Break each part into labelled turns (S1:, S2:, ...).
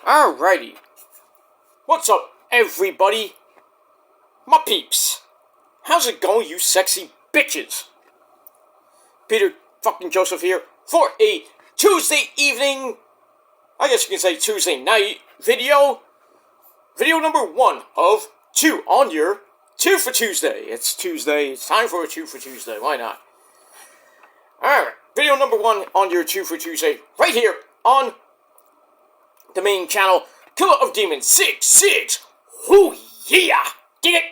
S1: Alrighty. What's up, everybody? My peeps. How's it going, you sexy bitches? Peter fucking Joseph here for a Tuesday evening, I guess you can say Tuesday night video. Video number 1 of 2 on your 2 for Tuesday. It's Tuesday. It's time for a 2 for Tuesday. Why not? Alright. Video number 1 on your 2 for Tuesday. Right here on the main channel. Killer of Demons 6. Hoo yeah! Dig it!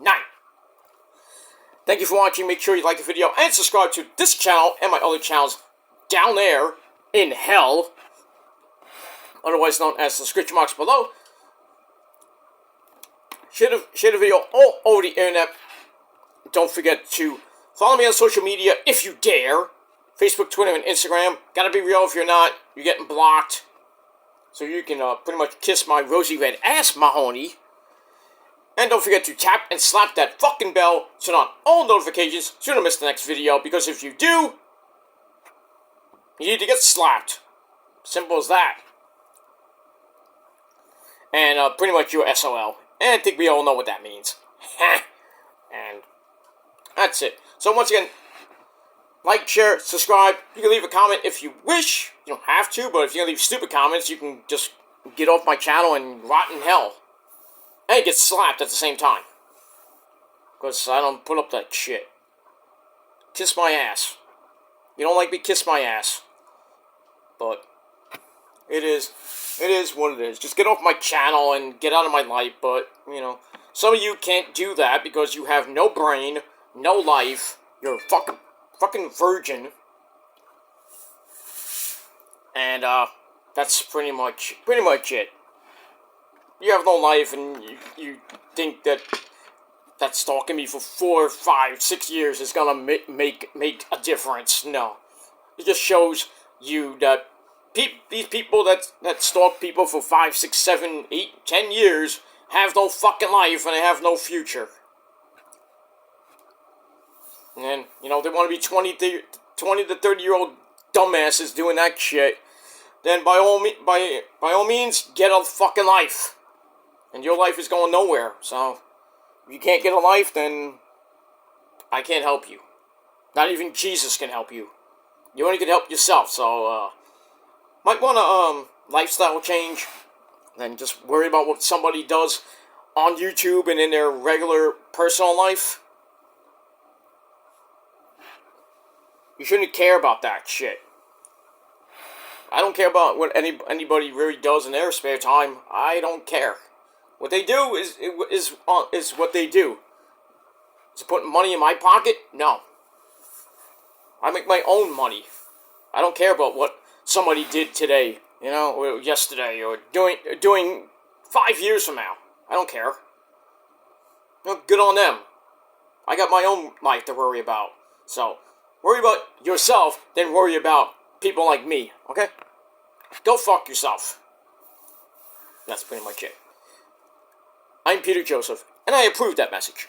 S1: 9. Thank you for watching. Make sure you like the video and subscribe to this channel and my other channels down there in hell, otherwise known as the description box below. Share the video all over the internet. Don't forget to follow me on social media if you dare. Facebook, Twitter, and Instagram. Gotta be real. If you're not, you're getting blocked. So you can pretty much kiss my rosy red ass, Mahoney. And don't forget to tap and slap that fucking bell to turn on all notifications so you don't miss the next video. Because if you do, you need to get slapped. Simple as that. And pretty much you're SOL. And I think we all know what that means. And that's it. So once again, like, share, subscribe. You can leave a comment if you wish. You don't have to, but if you're going to leave stupid comments, you can just get off my channel and rot in hell. And get slapped at the same time. Because I don't put up that shit. Kiss my ass. You don't like me, kiss my ass. But it is what it is. Just get off my channel and get out of my life. But, you know, some of you can't do that because you have no brain, no life. You're a fucking virgin. And that's pretty much it. You have no life, and you think that stalking me for 4, 5, 6 years is gonna make a difference. No, it just shows you that these people that stalk people for 5, 6, 7, 8, 10 years have no fucking life and they have no future. And you know they want to be 20 to 30-year-old dumbasses doing that shit. Then by all means, get a fucking life. And your life is going nowhere. So, if you can't get a life, then I can't help you. Not even Jesus can help you. You only can help yourself. So, might want a lifestyle change. Then just worry about what somebody does on YouTube and in their regular personal life. You shouldn't care about that shit. I don't care about what anybody really does in their spare time. I don't care. What they do is what they do. Is it putting money in my pocket? No. I make my own money. I don't care about what somebody did today, you know, or yesterday, or doing 5 years from now. I don't care. You know, good on them. I got my own life to worry about. So, worry about yourself, then worry about people like me, okay? Go fuck yourself. That's pretty much it. I'm Peter Joseph, and I approve that message.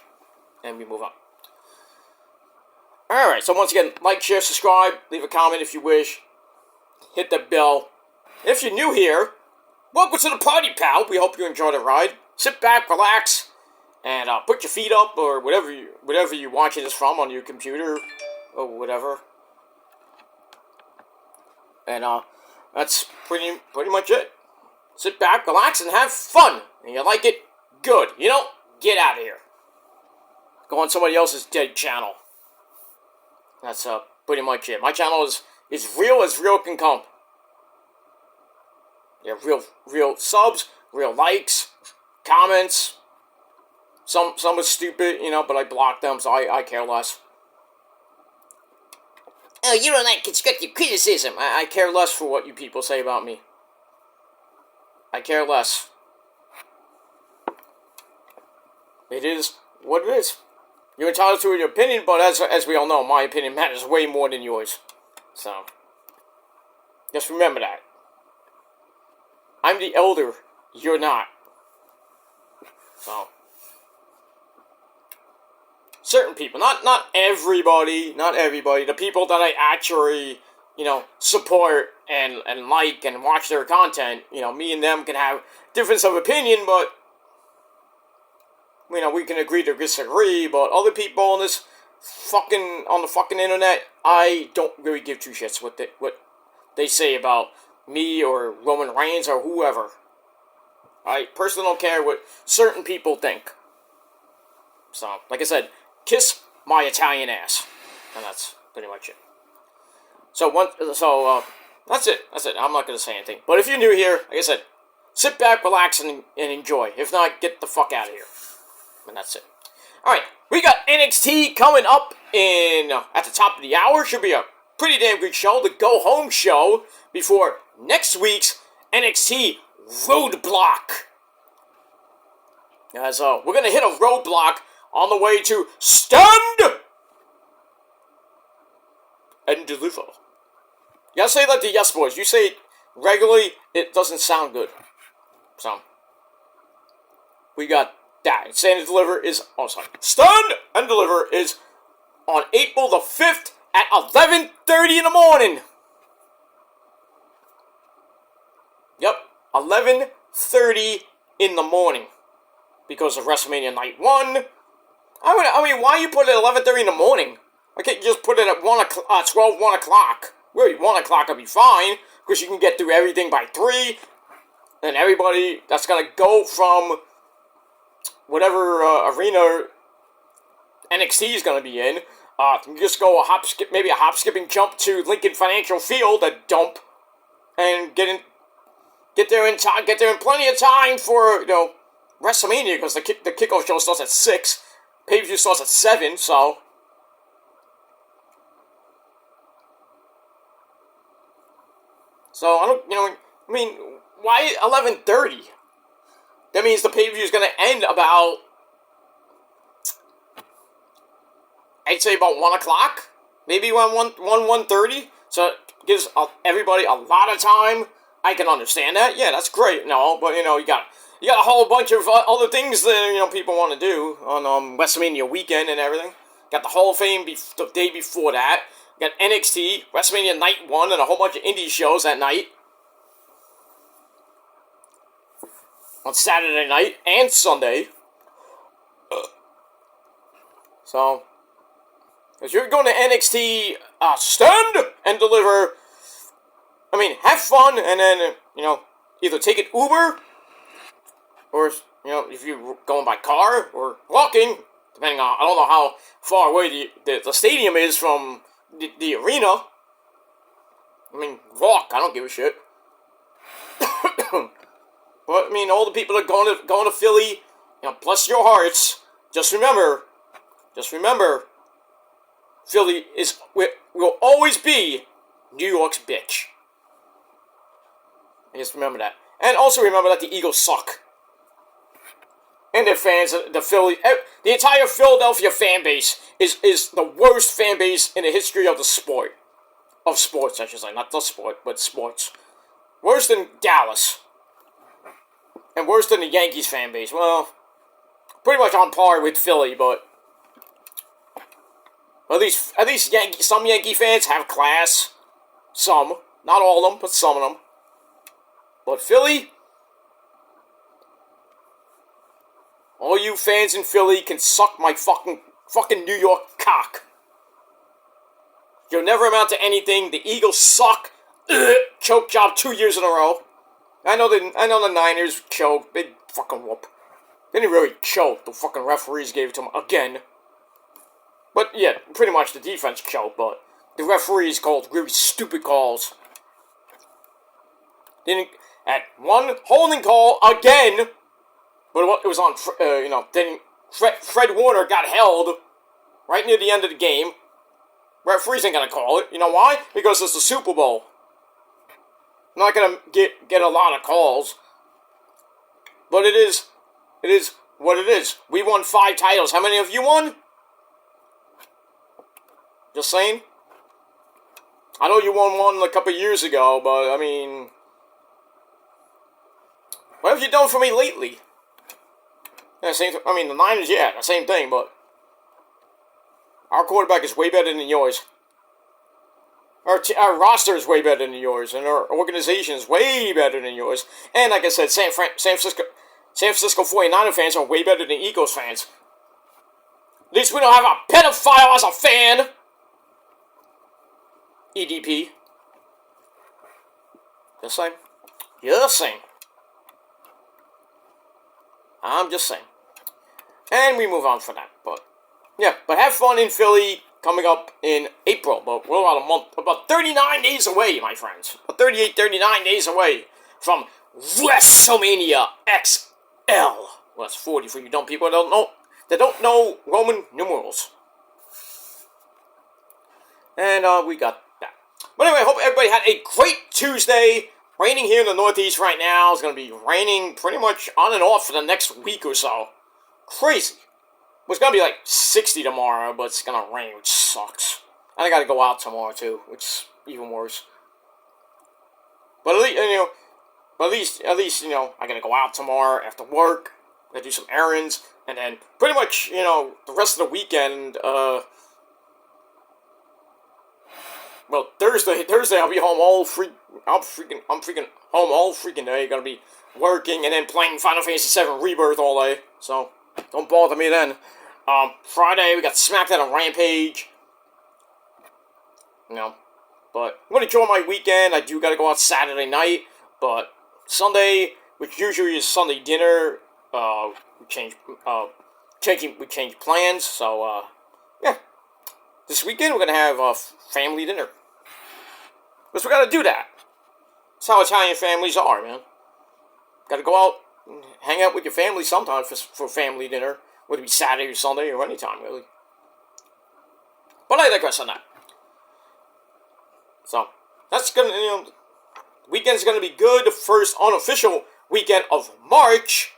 S1: And we move on. Alright, so once again, like, share, subscribe, leave a comment if you wish. Hit the bell. If you're new here, welcome to the party, pal. We hope you enjoy the ride. Sit back, relax, and put your feet up, or whatever you're watching this from on your computer, or whatever. And that's pretty much it. Sit back, relax, and have fun. And you like it? Good. You know, get out of here. Go on somebody else's dead channel. That's pretty much it. My channel is real as real can come. You have real subs, real likes, comments. Some are stupid, you know, but I block them, so I care less. Oh, you don't like constructive criticism. I care less for what you people say about me. I care less. It is what it is. You're entitled to your opinion, but as we all know, my opinion matters way more than yours. So, just remember that. I'm the elder. You're not. So, certain people, not everybody, the people that I actually support and like and watch their content. Me and them can have difference of opinion, but we can agree to disagree. But other people on this on the fucking internet, I don't really give two shits what they say about me or Roman Reigns or whoever. I personally don't care what certain people think. So, like I said, kiss my Italian ass, and that's pretty much it. So that's it. That's it. I'm not gonna say anything. But if you're new here, like I said, sit back, relax, and enjoy. If not, get the fuck out of here. And that's it. All right, we got NXT coming up at the top of the hour. Should be a pretty damn good show. The go home show before next week's NXT Roadblock. So we're gonna hit a roadblock on the way to Stand and Deliver. You gotta say like the Yes Boys. You say it regularly, it doesn't sound good. So we got that. Stand and Deliver is Stand and Deliver is on April the 5th at 11:30 in the morning. Yep, 11:30 in the morning. Because of WrestleMania Night 1. I mean, why you put it at 11:30 in the morning? Why can't you just put it at 1 o'clock? Really, 1 o'clock would be fine, because you can get through everything by 3, and everybody that's going to go from whatever arena NXT is going to be in, you just go maybe a hop, skipping jump to Lincoln Financial Field, a dump, and get there in time, get there in plenty of time for, WrestleMania, because the kickoff show starts at 6, pay-per-view starts at 7, so I don't, why 11:30? That means the pay-per-view is going to end about, I'd say about 1 o'clock, maybe around 1:30, so it gives everybody a lot of time. I can understand that, yeah, that's great, but, you got a whole bunch of other things that, people want to do on WrestleMania weekend and everything. Got the Hall of Fame the day before that. Got NXT, WrestleMania Night 1, and a whole bunch of indie shows that night. On Saturday night and Sunday. So, if you're going to NXT, Stand and Deliver, have fun, and then, either take an Uber, or, if you're going by car or walking, depending on, I don't know how far away the stadium is from the arena. Walk, I don't give a shit. But, all the people that are going to Philly, bless your hearts, just remember, Philly will always be New York's bitch. Just remember that. And also remember that the Eagles suck. And their fans, the entire Philadelphia fan base is the worst fan base in the history of the sport. Of sports, I should say. Not the sport, but sports. Worse than Dallas. And worse than the Yankees fan base. Well, pretty much on par with Philly, but at least some Yankee fans have class. Some. Not all of them, but some of them. But Philly, all you fans in Philly can suck my fucking New York cock. You'll never amount to anything. The Eagles suck. Choke job 2 years in a row. I know the Niners choked. Big fucking whoop. They didn't really choke. The fucking referees gave it to them again. But yeah, pretty much the defense choked, but the referees called really stupid calls. At one holding call again, but it was on, then Fred Warner got held right near the end of the game. Referees ain't gonna call it. You know why? Because it's the Super Bowl. I'm not gonna get a lot of calls. But it is what it is. We won 5 titles. How many of you won? Just saying. I know you won one a couple years ago, but what have you done for me lately? Yeah, the Niners, yeah, the same thing, but our quarterback is way better than yours. Our roster is way better than yours, and our organization is way better than yours. And like I said, San Francisco 49er fans are way better than Eagles fans. At least we don't have a pedophile as a fan. EDP. Just saying. Just saying. I'm just saying. And we move on from that. But yeah, but have fun in Philly coming up in April. But we're about 39 days away, my friends. About 38, 39 days away from WrestleMania XL. Well, that's 40 for you dumb people that don't know Roman numerals. And we got that. But anyway, I hope everybody had a great Tuesday. Raining here in the Northeast right now. It's going to be raining pretty much on and off for the next week or so. Crazy. Well, it's going to be like 60 tomorrow, but it's going to rain, which sucks. And I got to go out tomorrow, too, which is even worse. But at least, I got to go out tomorrow after work. I got to do some errands. And then pretty much, the rest of the weekend, well, Thursday I'll be home I'm freaking home all freaking day. Gonna be working and then playing Final Fantasy VII Rebirth all day. So don't bother me then. Friday we got SmackDown on Rampage. But I'm gonna enjoy my weekend. I do gotta go out Saturday night, but Sunday, which usually is Sunday dinner, we change plans. So yeah, this weekend we're gonna have a family dinner. Because we gotta do that. That's how Italian families are, man. Gotta go out and hang out with your family sometime for family dinner. Whether it be Saturday or Sunday or anytime, really. But I digress on that. So, that's gonna, weekend's gonna be good. The first unofficial weekend of March.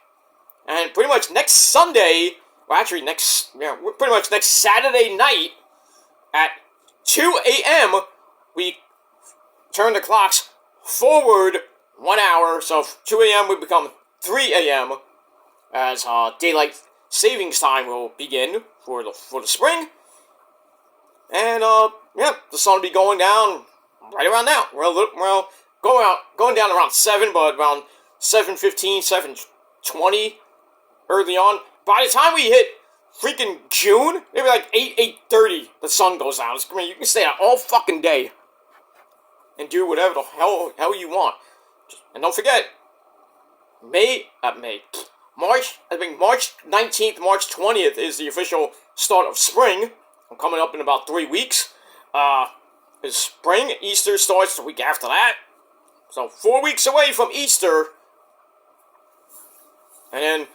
S1: And pretty much next Sunday, well actually pretty much next Saturday night at 2 a.m. we turn the clocks forward 1 hour, so 2 a.m. will become 3 a.m. as daylight savings time will begin for the spring. And the sun will be going down right around now. Well, going down around 7, but around 7:15, 7:20 early on. By the time we hit freaking June, maybe like 8:30, the sun goes down. You can stay out all fucking day and do whatever the hell you want. And don't forget, March 19th, March 20th is the official start of spring. I'm coming up in about 3 weeks. Is spring. Easter starts the week after that. So 4 weeks away from Easter. And then,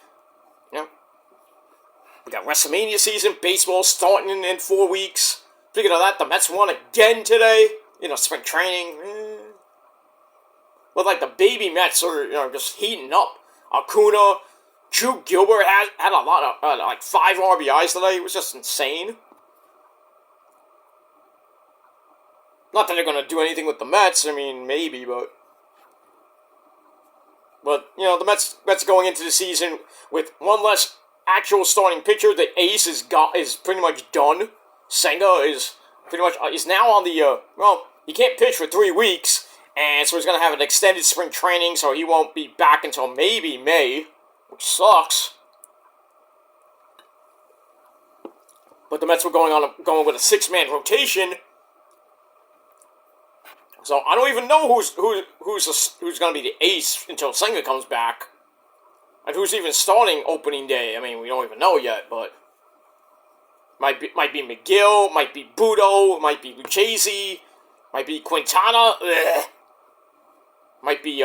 S1: we got WrestleMania season, baseball starting in 4 weeks. Speaking of that, the Mets won again today. Spring training. But like the baby Mets are just heating up. Acuna, Drew Gilbert had a lot of like 5 RBIs today. It was just insane. Not that they're gonna do anything with the Mets. I mean, maybe, but the Mets going into the season with one less actual starting pitcher. The ace is pretty much done. Senga is pretty much is now on the he can't pitch for 3 weeks, and so he's gonna have an extended spring training, so he won't be back until maybe May, which sucks. But the Mets were going with a 6-man rotation, so I don't even know who's gonna be the ace until Senga comes back, and who's even starting opening day. I mean, we don't even know yet, but might be McGill, might be Budo, might be Lucchesi, might be Quintana, might be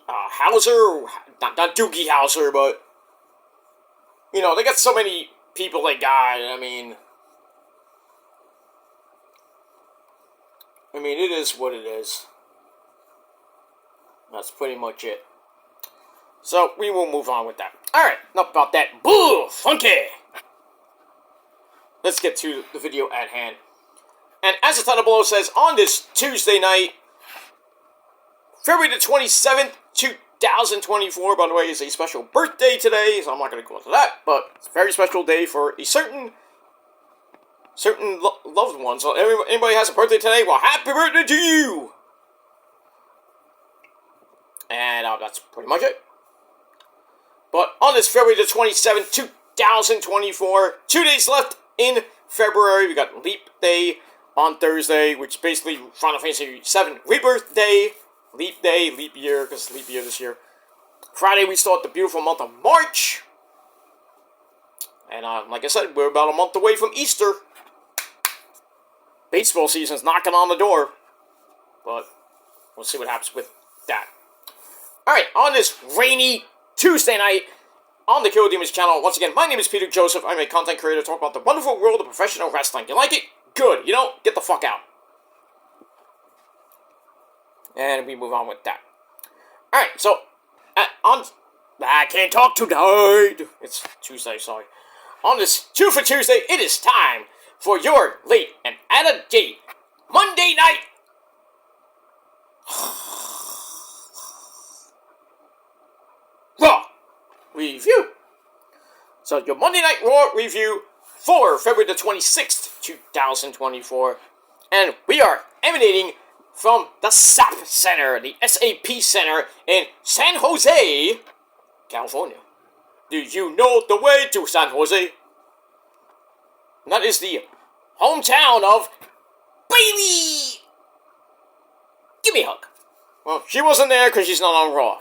S1: Hauser, not Doogie Hauser, but they got so many people they got. I mean, it is what it is. That's pretty much it. So we will move on with that. All right, enough about that. Boo, funky. Let's get to the video at hand. And as the title below says, on this Tuesday night, February the 27th, 2024, by the way, is a special birthday today, so I'm not going to go into that, but it's a very special day for a certain certain loved ones. So anybody has a birthday today, well, happy birthday to you! And that's pretty much it. But on this February the 27th, 2024, 2 days left in February. We got Leap Day on Thursday, which is basically Final Fantasy VII Rebirth Day. Leap Day, leap year, because it's leap year this year. Friday, we start the beautiful month of March. And like I said, we're about a month away from Easter. Baseball season's knocking on the door. But we'll see what happens with that. Alright, on this rainy Tuesday night, on the Kill Demons channel, once again, my name is Peter Joseph. I'm a content creator talking about the wonderful world of professional wrestling. You like it? Good. You don't? Get the fuck out. And we move on with that. Alright, so, I can't talk tonight. It's Tuesday, sorry. On this 2 for Tuesday, it is time for your late and at a date Monday night Raw review. So your Monday Night Raw review for February the 26th, 2024. And we are emanating from the SAP Center, the SAP Center in San Jose, California. Do you know the way to San Jose? And that is the hometown of Bailey. Give me a hug. Well, she wasn't there because she's not on Raw.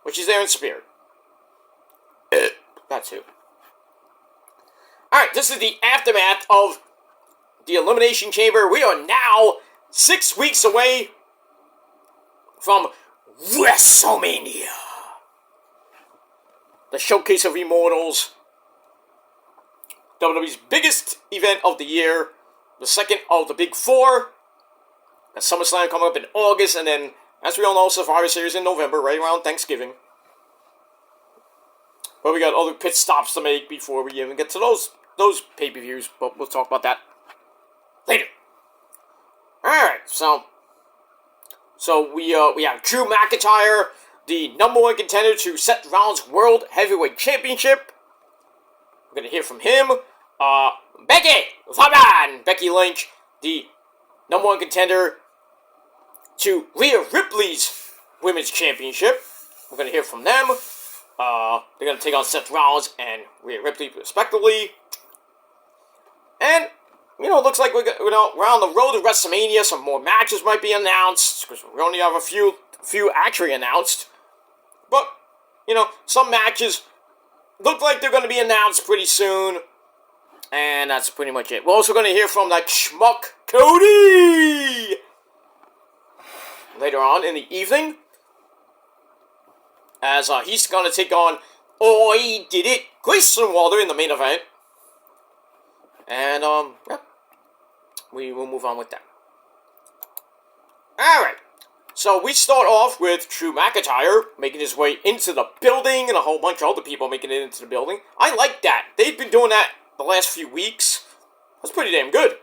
S1: But she's there in spirit. That too. Alright, this is the aftermath of the Elimination Chamber. We are now 6 weeks away from WrestleMania. The Showcase of Immortals. WWE's biggest event of the year. The second of the Big Four. The SummerSlam coming up in August, and then, as we all know, Survivor Series in November, right around Thanksgiving. But we got other pit stops to make before we even get to those pay-per-views, but we'll talk about that later. Alright, so we have Drew McIntyre, the #1 contender to Seth Rollins' World Heavyweight Championship. We're going to hear from him. Becky Lynch, the #1 contender to Rhea Ripley's Women's Championship. We're going to hear from them. They're going to take on Seth Rollins and Rhea Ripley, respectively. And, you know, it looks like we're on the road to WrestleMania. Some more matches might be announced, because we only have a few actually announced. But, you know, some matches look like they're going to be announced pretty soon. And that's pretty much it. We're also going to hear from that schmuck Cody later on in the evening, as he's going to take on Oi Did It, Grayson Waller in the main event. And, yeah, we will move on with that. Alright, so we start off with Drew McIntyre making his way into the building, and a whole bunch of other people making it into the building. I like that. They've been doing that the last few weeks. That's pretty damn good.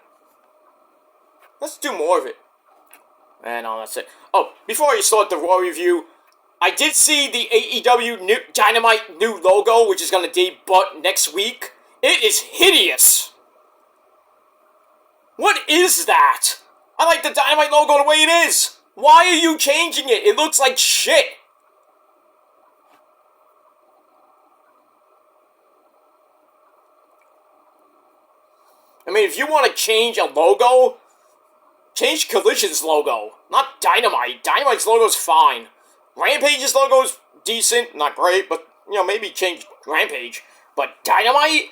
S1: Let's do more of it. And that's it. Oh, before I start the Raw review, I did see the AEW Dynamite new logo, which is going to debut next week. It is hideous. What is that? I like the Dynamite logo the way it is. Why are you changing it? It looks like shit. I mean, if you want to change a logo, change Collision's logo, not Dynamite. Dynamite's logo's fine. Rampage's logo's decent, not great, but, you know, maybe change Rampage. But Dynamite?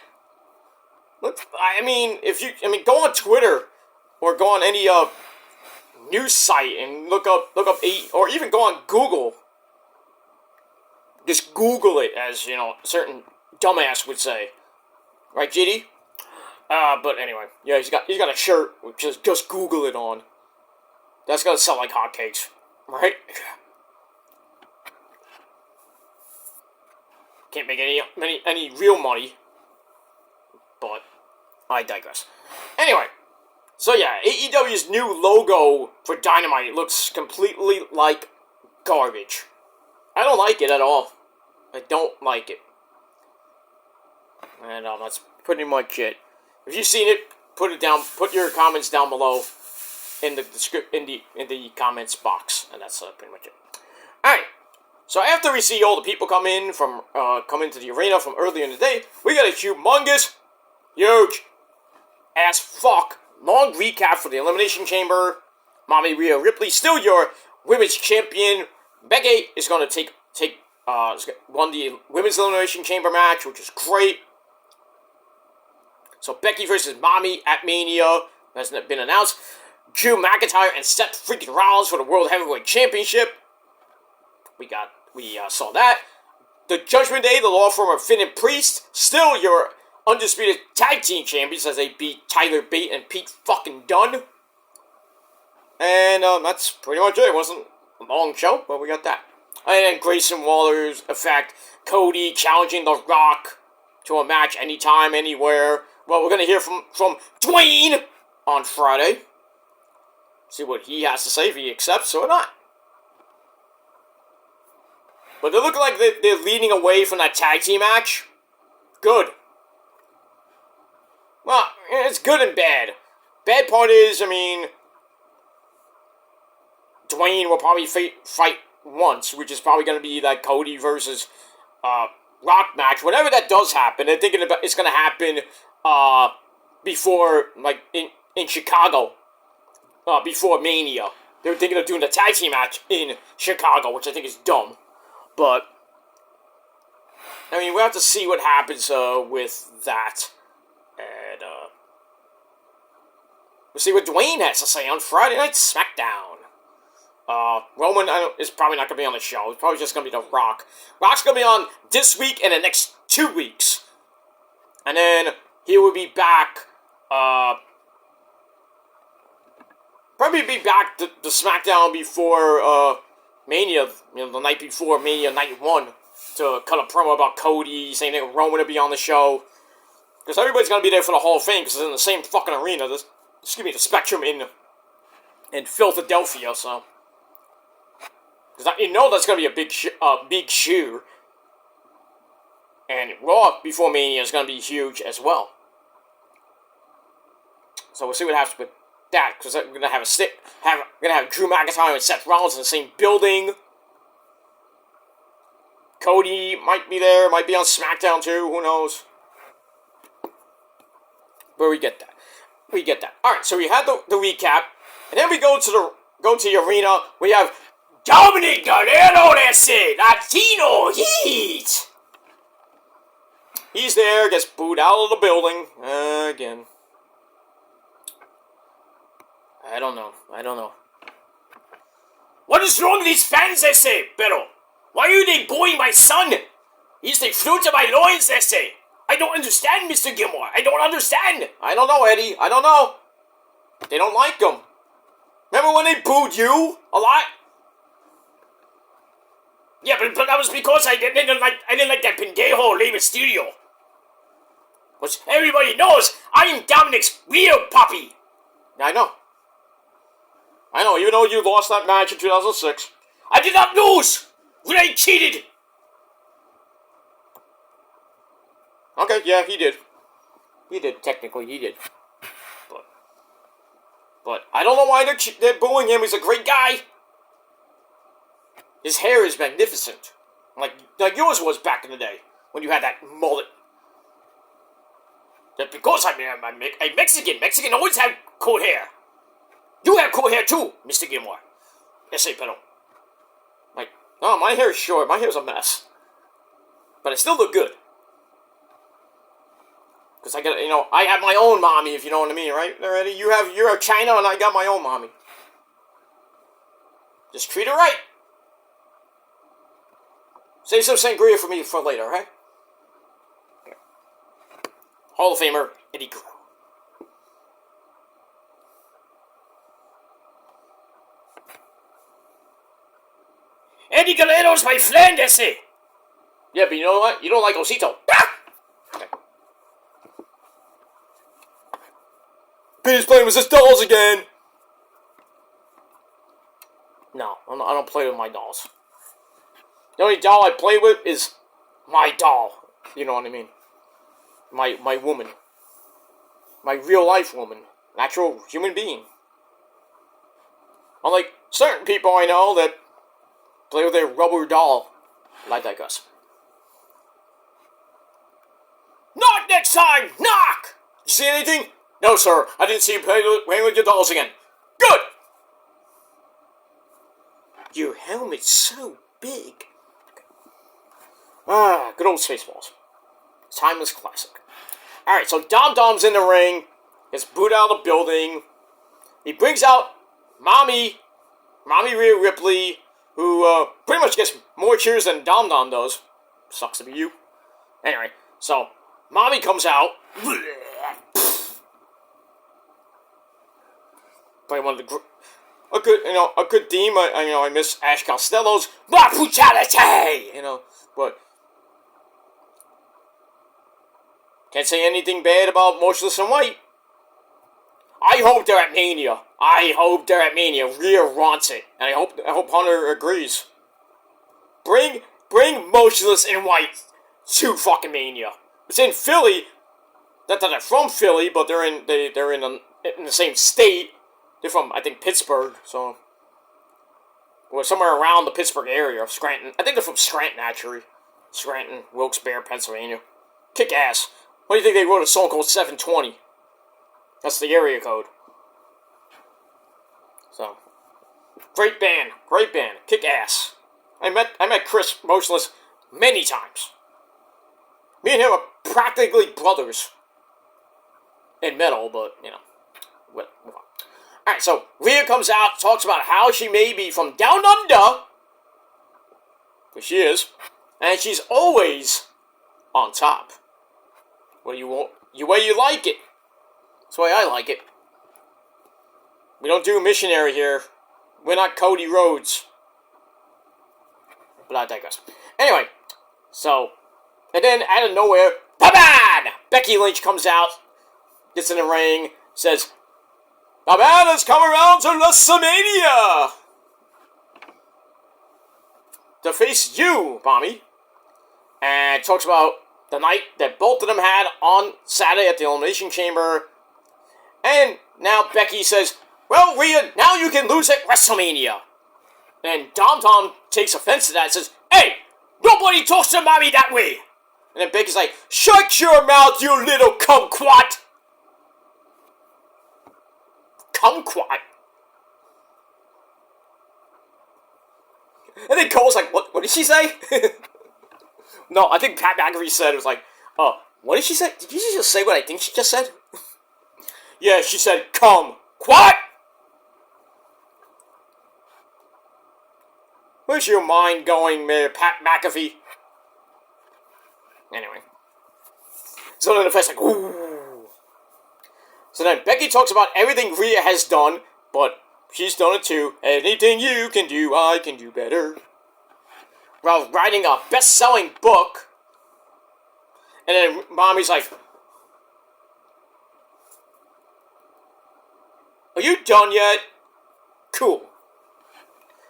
S1: I mean, go on Twitter, or go on any, news site, and look up, or even go on Google. Just Google it, as, you know, a certain dumbass would say. Right, GD? But anyway, yeah, he's got a shirt, which is just Google it on. That's gonna sell like hotcakes, right? Can't make any real money, but I digress. Anyway, so yeah, AEW's new logo for Dynamite looks completely like garbage. I don't like it at all. I don't like it. And that's pretty much it. If you've seen it, put it down. Put your comments down below in the comments box, and that's pretty much it. All right. So after we see all the people come into the arena from earlier in the day, we got a humongous, huge, as fuck long recap for the Elimination Chamber. Mommy Rhea Ripley, still your women's champion. Becky is going to won the women's Elimination Chamber match, which is great. So Becky versus Mommy at Mania has been announced. Drew McIntyre and Seth freaking Rollins for the World Heavyweight Championship. We saw that. The Judgment Day, the law firm of Finn and Priest, still your undisputed tag team champions as they beat Tyler Bate and Pete fucking Dunne. And that's pretty much it. It wasn't a long show, but we got that. And then Grayson Waller's effect, Cody challenging The Rock to a match anytime, anywhere. Well, we're going to hear from Dwayne on Friday. See what he has to say, if he accepts or not. But they look like they're leaning away from that tag team match. Good. Well, it's good and bad. Bad part is, Dwayne will probably fight once, which is probably going to be that Cody versus Rock match. Whenever that does happen, they're thinking about it's going to happen before, like, in Chicago, before Mania. They were thinking of doing the tag team match in Chicago, which I think is dumb. But, we'll have to see what happens with that. And, we'll see what Dwayne has to say on Friday Night SmackDown. Roman is probably not going to be on the show. It's probably just going to be The Rock. Rock's going to be on this week and the next 2 weeks. And then he will be back, probably be back to SmackDown before, Mania, the night before Mania Night 1, to cut a promo about Cody, saying that Roman will be on the show. Because everybody's going to be there for the Hall of Fame, because it's in the same fucking arena. The Spectrum in Philadelphia, so. Because that's going to be a big shoe. And Raw before Mania is going to be huge as well. So we'll see what happens with that, because we're going to have Drew McIntyre and Seth Rollins in the same building. Cody might be there, might be on SmackDown too, who knows. But we get that. Alright, so we had the recap, and then we go to the arena. We have Dominic Guerrero, that's it, Latino Heat. He's there, gets booed out of the building, again. I don't know. What is wrong with these fans, they say, pero? Why are they booing my son? He's the fruit of my loins, they say. I don't understand, Mr. Gilmore. I don't understand. I don't know, Eddie. I don't know. They don't like him. Remember when they booed you a lot? Yeah, but that was because I didn't like that pendejo Rey Mysterio. Which everybody knows I am Dominic's real puppy. I know, even though you lost that match in 2006. I did not lose! Ray cheated! Okay, yeah, he did. Technically, he did. But I don't know why they're booing him. He's a great guy. His hair is magnificent. Like yours was back in the day, when you had that mullet. That because I'm a Mexican. Mexican always have cool hair. You have cool hair too, Mr. Gilmore. Ese pero. Like, oh, my hair is short. My hair's a mess. But I still look good. Because I have my own mommy, if you know what I mean, right? Already, you're a China, and I got my own mommy. Just treat her right. Save some sangria for me for later, right? Hall of Famer Eddie Guerrero. Eddie Guerrero's my friend, I say. Yeah, but you know what? You don't like Osito. Okay. Peter's playing with his dolls again. No, I don't play with my dolls. The only doll I play with is my doll. You know what I mean? My woman. my real life woman, an actual human being. Unlike certain people I know that play with their rubber doll. Like that, Gus. Knock next time! Knock! You see anything? No, sir. I didn't see you playing with your dolls again. Good! Your helmet's so big. Ah, good old Spaceballs. Timeless classic. Alright, so Dom Dom's in the ring. Gets booed out of the building. He brings out Mommy Rhea Ripley, who pretty much gets more cheers than Dom Dom does. Sucks to be you. Anyway, so Mommy comes out. Play one of the a good theme. I miss Ash Costello's "My brutality," but can't say anything bad about Motionless in White. I hope they're at Mania. Rhea wants it, and I hope Hunter agrees. Bring Motionless in White to fucking Mania. It's in Philly. Not that they're from Philly, but they're in the same state. They're from, I think, Pittsburgh, so or somewhere around the Pittsburgh area of Scranton. I think they're from Scranton, actually. Scranton, Wilkes-Barre, Pennsylvania. Kick ass. What do you think they wrote a song called 720? That's the area code. So, great band, kick ass. I met Chris Motionless many times. Me and him are practically brothers in metal, but what? Alright, so Rhea comes out, talks about how she may be from down under, because she is, and she's always on top. Well, the way you like it. That's the way I like it. We don't do missionary here. We're not Cody Rhodes. But I digress. Anyway, so, and then out of nowhere, bam! Becky Lynch comes out, gets in the ring, says, "The man has come around to WrestleMania to face you, Mommy," and talks about the night that both of them had on Saturday at the Elimination Chamber. And now Becky says, "Well, Rhea, now you can lose at WrestleMania." And Dom Tom takes offense to that and says, "Hey, nobody talks to Mommy that way." And then Becky's like, "Shut your mouth, you little kumquat." Kumquat? And then Cole's like, what did she say? No, I think Pat McAfee said, it was like, "Oh, what did she say? Did you just say what I think she just said?" Yeah, she said, "Kumquat." Where's your mind going, Mayor Pat McAfee? Anyway. So then the fans like, ooh. So then Becky talks about everything Rhea has done, but she's done it too. Anything you can do, I can do better. While writing a best-selling book. And then Mommy's like, "Are you done yet?" Cool.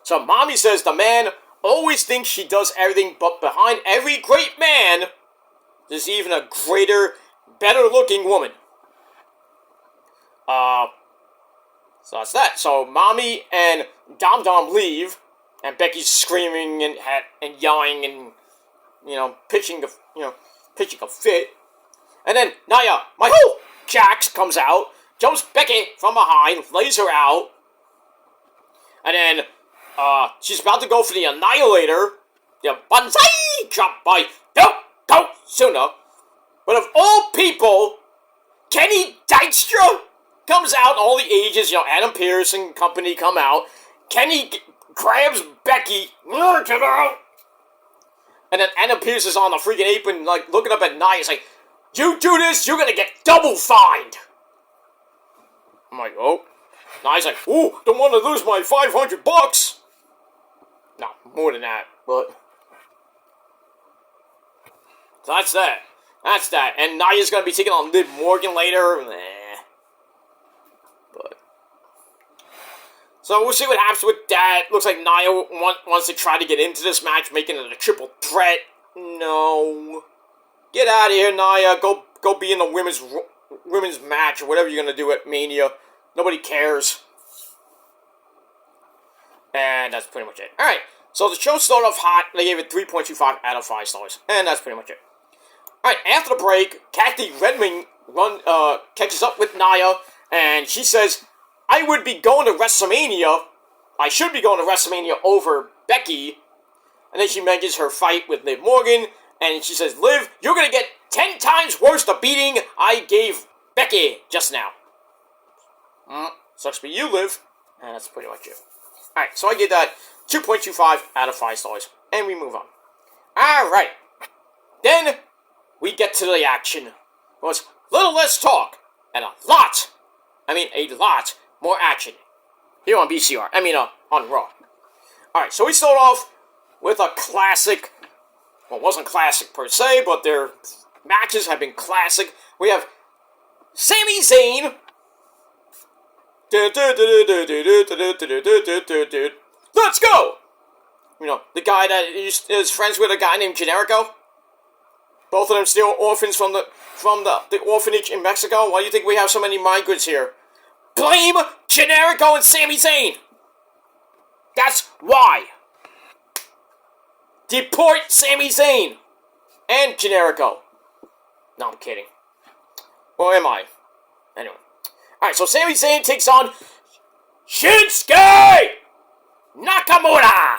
S1: So Mommy says the man always thinks she does everything, but behind every great man, there's even a greater, better-looking woman. So that's that. So Mommy and Dom Dom leave, and Becky's screaming and yelling and pitching a fit. And then Nia, my Jax comes out, jumps Becky from behind, lays her out, and then she's about to go for the Annihilator, the Banzai drop by Yokozuna. But of all people, Kenny Dykstra comes out, all the ages, Adam Pearce and company come out. Kenny grabs Becky, and then Adam Pearce is on the freaking apron, like, looking up at Nia, he's like, "You do this, you're gonna get double fined." I'm like, oh. Nia's like, "Ooh, don't want to lose my $500. No, more than that, but. So that's that. That's that. And Nia's gonna be taking on Liv Morgan later. But. So we'll see what happens with that. Looks like Nia wants to try to get into this match, making it a triple threat. No. Get out of here, Nia. Go be in the women's women's match or whatever you're going to do at Mania. Nobody cares. And that's pretty much it. Alright, so the show started off hot. They gave it 3.25 out of 5 stars. And that's pretty much it. Alright, after the break, Kathy Redmond catches up with Nia. And she says, I would be going to WrestleMania. I should be going to WrestleMania over Becky. And then she mentions her fight with Liv Morgan. And she says, Liv, you're going to get 10 times worse the beating I gave Becky just now. Sucks for you, Liv. And that's pretty much it. Alright, so I give that 2.25 out of 5 stars. And we move on. Alright. Then, we get to the action. It was little less talk, and a lot more action. Here on BCR. On Raw. Alright, so we start off with a classic. Well, it wasn't classic per se, but their matches have been classic. We have Sami Zayn. Let's go! The guy that is friends with a guy named Generico. Both of them still orphans from the orphanage in Mexico. Why do you think we have so many migrants here? Blame Generico and Sami Zayn! That's why! Deport Sami Zayn! And Generico. No, I'm kidding. Or am I? Anyway. Alright, so Sami Zayn takes on Shinsuke Nakamura!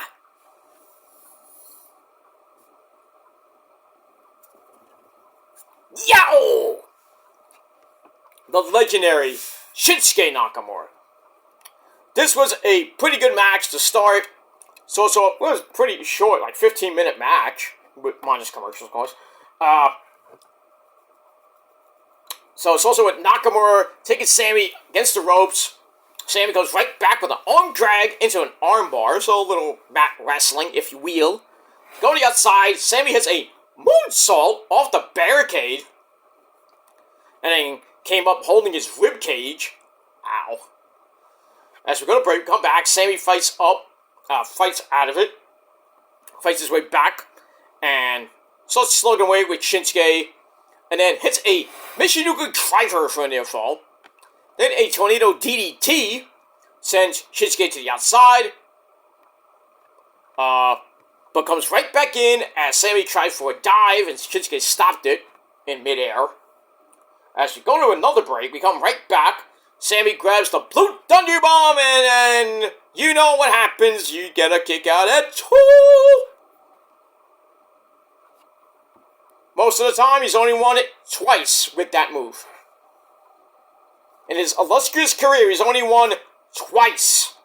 S1: Yow! The legendary Shinsuke Nakamura. This was a pretty good match to start. So it was pretty short, like 15-minute match. Minus commercials, of course. So it's also with Nakamura taking Sami against the ropes. Sami goes right back with an arm drag into an arm bar. So a little mat wrestling, if you will. Go to the outside. Sami hits a moonsault off the barricade. And then came up holding his rib cage. Ow. As we go to break, come back. Sami fights out of it. Fights his way back. And starts slugging away with Shinsuke. And then hits a Michinoku driver for a near fall. Then a tornado DDT sends Shinsuke to the outside. But comes right back in as Sami tries for a dive and Shinsuke stopped it in midair. As we go to another break, we come right back. Sami grabs the Blue Thunder Bomb and you know what happens. You get a kick out at 2. Most of the time, he's only won it twice with that move. In his illustrious career, he's only won twice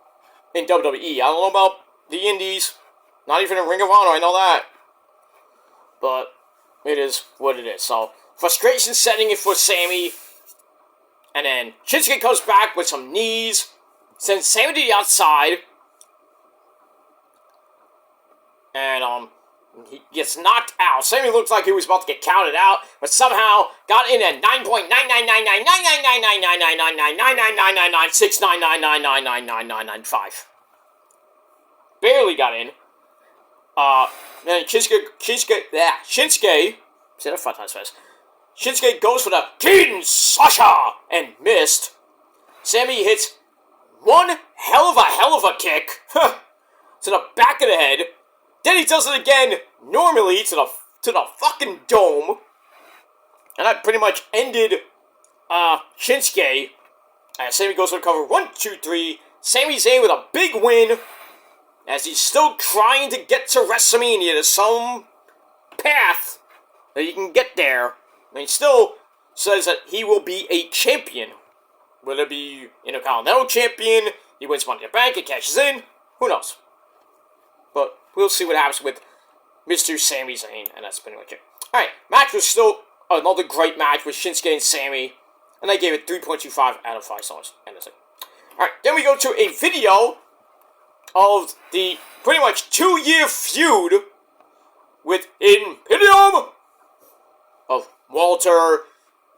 S1: in WWE. I don't know about the Indies. Not even in Ring of Honor, I know that. But it is what it is. So, frustration setting it for Sami. And then Shinsuke comes back with some knees. Sends Sami to the outside. And, he gets knocked out. Sami looks like he was about to get counted out, but somehow got in at 9.9999999999999999999999999999999. Barely got in. Then Shinsuke, say that 5 times fast. Shinsuke goes for the Kinshasa and missed. Sami hits one hell of a kick to the back of the head. Then he does it again, normally, to the fucking dome. And that pretty much ended Shinsuke. Sami goes for the cover. 1, 2, 3. Sami Zayn with a big win. As he's still trying to get to WrestleMania. There's some path that he can get there. And he still says that he will be a champion. Will it be Intercontinental Champion? He wins Money in the Bank, it cashes in. Who knows? But we'll see what happens with Mr. Sami Zayn, and that's pretty much it. Alright, match was still another great match with Shinsuke and Sami, and I gave it 3.25 out of 5 stars, and that's it. Alright, then we go to a video of the pretty much 2-year feud with Imperium of Walter,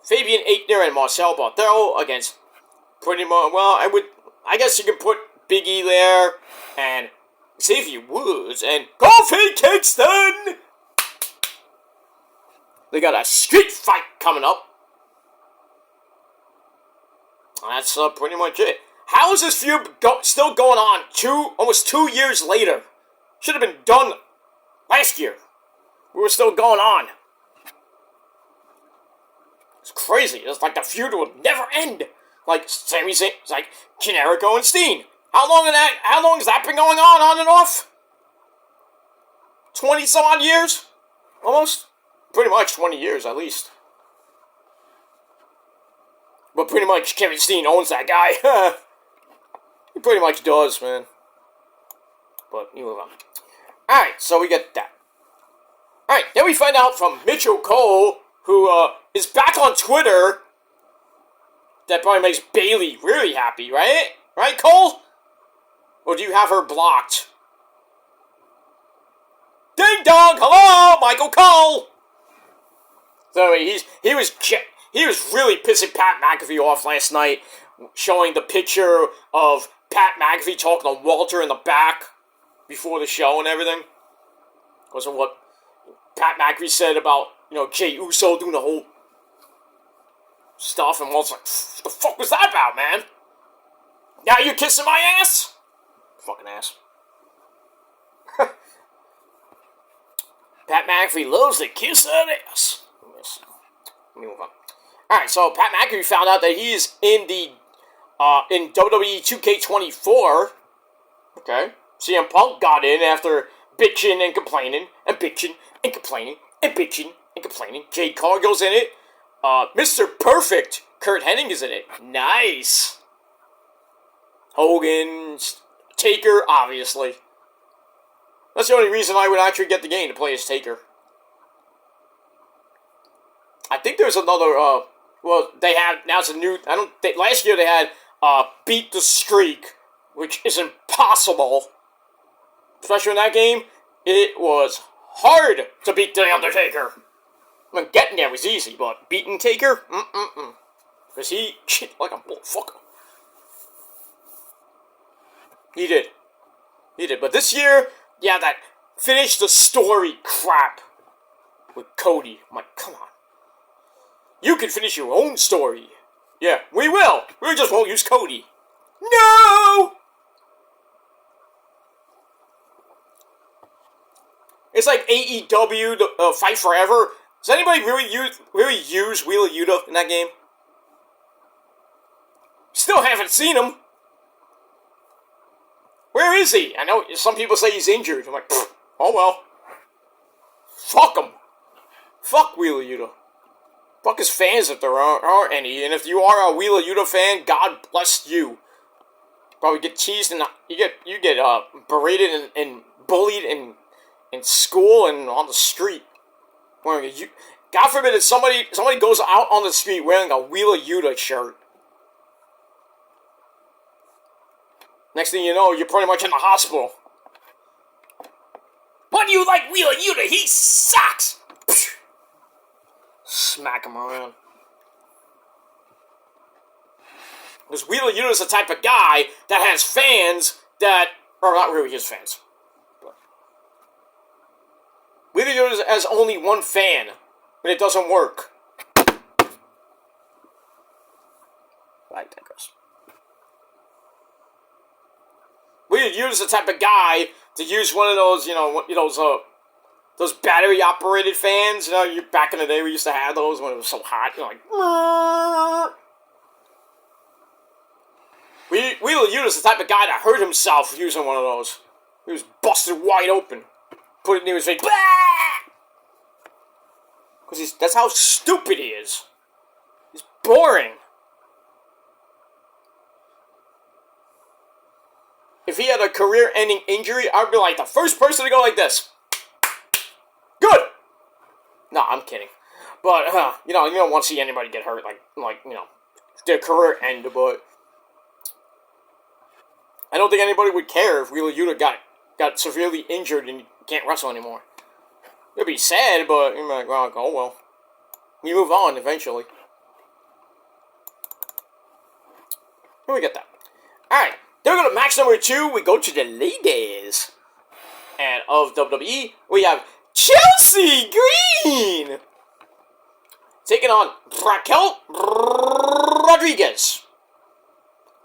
S1: Fabian Aichner, and Marcel Barthel against pretty much, well, I guess you can put Big E there, and Xavier Woods, and Kofi Kingston! They got a street fight coming up. That's pretty much it. How is this feud still going on almost 2 years later? Should have been done last year. We were still going on. It's crazy. It's like the feud will never end. Like Sami Zayn, it's like Jericho and Steen. How long has that been going on and off? 20 some odd years? Almost? Pretty much 20 years at least. But pretty much Kevin Steen owns that guy. He pretty much does, man. But you move on. Alright, so we get that. Alright, then we find out from Mitchell Cole, who is back on Twitter. That probably makes Bailey really happy, right? Right, Cole? Or do you have her blocked? Ding dong! Hello, Michael Cole! So he was really pissing Pat McAfee off last night, showing the picture of Pat McAfee talking to Walter in the back before the show and everything. Because of what Pat McAfee said about, Jey Uso doing the whole stuff, and Walter's like, what the fuck was that about, man? Now you kissing my ass? Fucking ass. Pat McAfee loves to kiss that ass. Let me move on. Alright, so Pat McAfee found out that he's in the in WWE 2K24. Okay. CM Punk got in after bitching and complaining, and bitching and complaining, and bitching and complaining. Jade Cargill's in it. Mr. Perfect, Kurt Hennig is in it. Nice. Hogan, Taker, obviously. That's the only reason I would actually get the game, to play as Taker. I think there's another, well, they have, now it's a new, last year they had, Beat the Streak, which is impossible. Especially in that game, it was hard to beat The Undertaker. I mean, getting there was easy, but beating Taker? Because he shit like a motherfucker. He did. But this year, yeah, that finish the story crap with Cody. I'm like, come on. You can finish your own story. Yeah, we will. We just won't use Cody. No! It's like AEW, Fight Forever. Does anybody really use Wheeler Yuta in that game? Still haven't seen him. Where is he? I know some people say he's injured. I'm like, oh well. Fuck him. Fuck Wheeler Yuta. Fuck his fans if there are any. And if you are a Wheeler Yuta fan, God bless you. Probably get teased and you get berated and bullied in school and on the street. God forbid if somebody goes out on the street wearing a Wheeler Yuta shirt. Next thing you know, you're pretty much in the hospital. Why do you like Wheeler Yuta? He sucks! Smack him around. Because Wheeler Yuta is the type of guy that has fans that are not really his fans. Wheeler Yuta has only one fan, but it doesn't work. I digress. Wheeler Yuta is the type of guy to use one of those, those battery-operated fans. Back in the day we used to have those when it was so hot. You're like, Wheeler Yuta is the type of guy that hurt himself using one of those. He was busted wide open. Put it near his face. Because that's how stupid he is. He's boring. If he had a career-ending injury, I'd be like the first person to go like this. Good. No, I'm kidding. But you don't want to see anybody get hurt, like their career end. But I don't think anybody would care if Wheeler Yuta got severely injured and can't wrestle anymore. It'd be sad, but you're like, oh well. We move on eventually. Here we get that. All right. Then we go to match number 2. We go to the ladies. And of WWE, we have Chelsea Green taking on Raquel Rodriguez.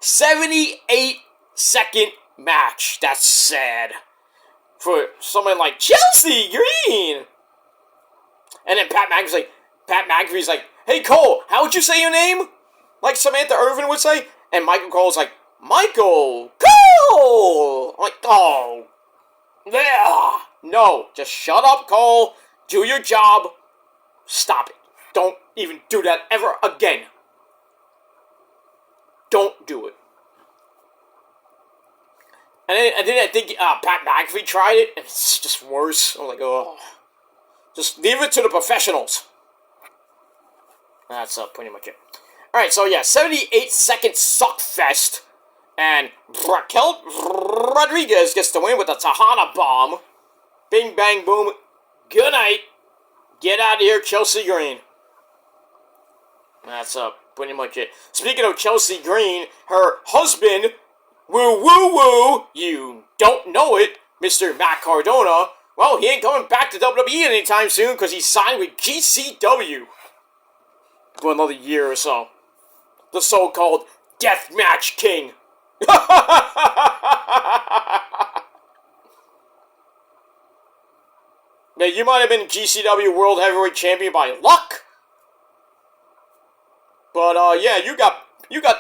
S1: 78-second match. That's sad. For someone like Chelsea Green. And then Pat McAfee's like, hey Cole, how would you say your name? Like Samantha Irvin would say. And Michael Cole's like, Michael Cole! I'm like, oh. Yeah. No, just shut up, Cole. Do your job. Stop it. Don't even do that ever again. Don't do it. And then I think Pat McAfee tried it, and it's just worse. I'm like, oh. Just leave it to the professionals. That's pretty much it. Alright, so yeah, 78-second suckfest. And Raquel Rodriguez gets the win with the Tejana bomb. Bing, bang, boom. Good night. Get out of here, Chelsea Green. That's pretty much it. Speaking of Chelsea Green, her husband, woo woo woo, you don't know it, Mr. Matt Cardona. Well, he ain't coming back to WWE anytime soon because he's signed with GCW for another year or so. The so-called Deathmatch King. Now, you might have been GCW World Heavyweight Champion by luck. But, yeah, you got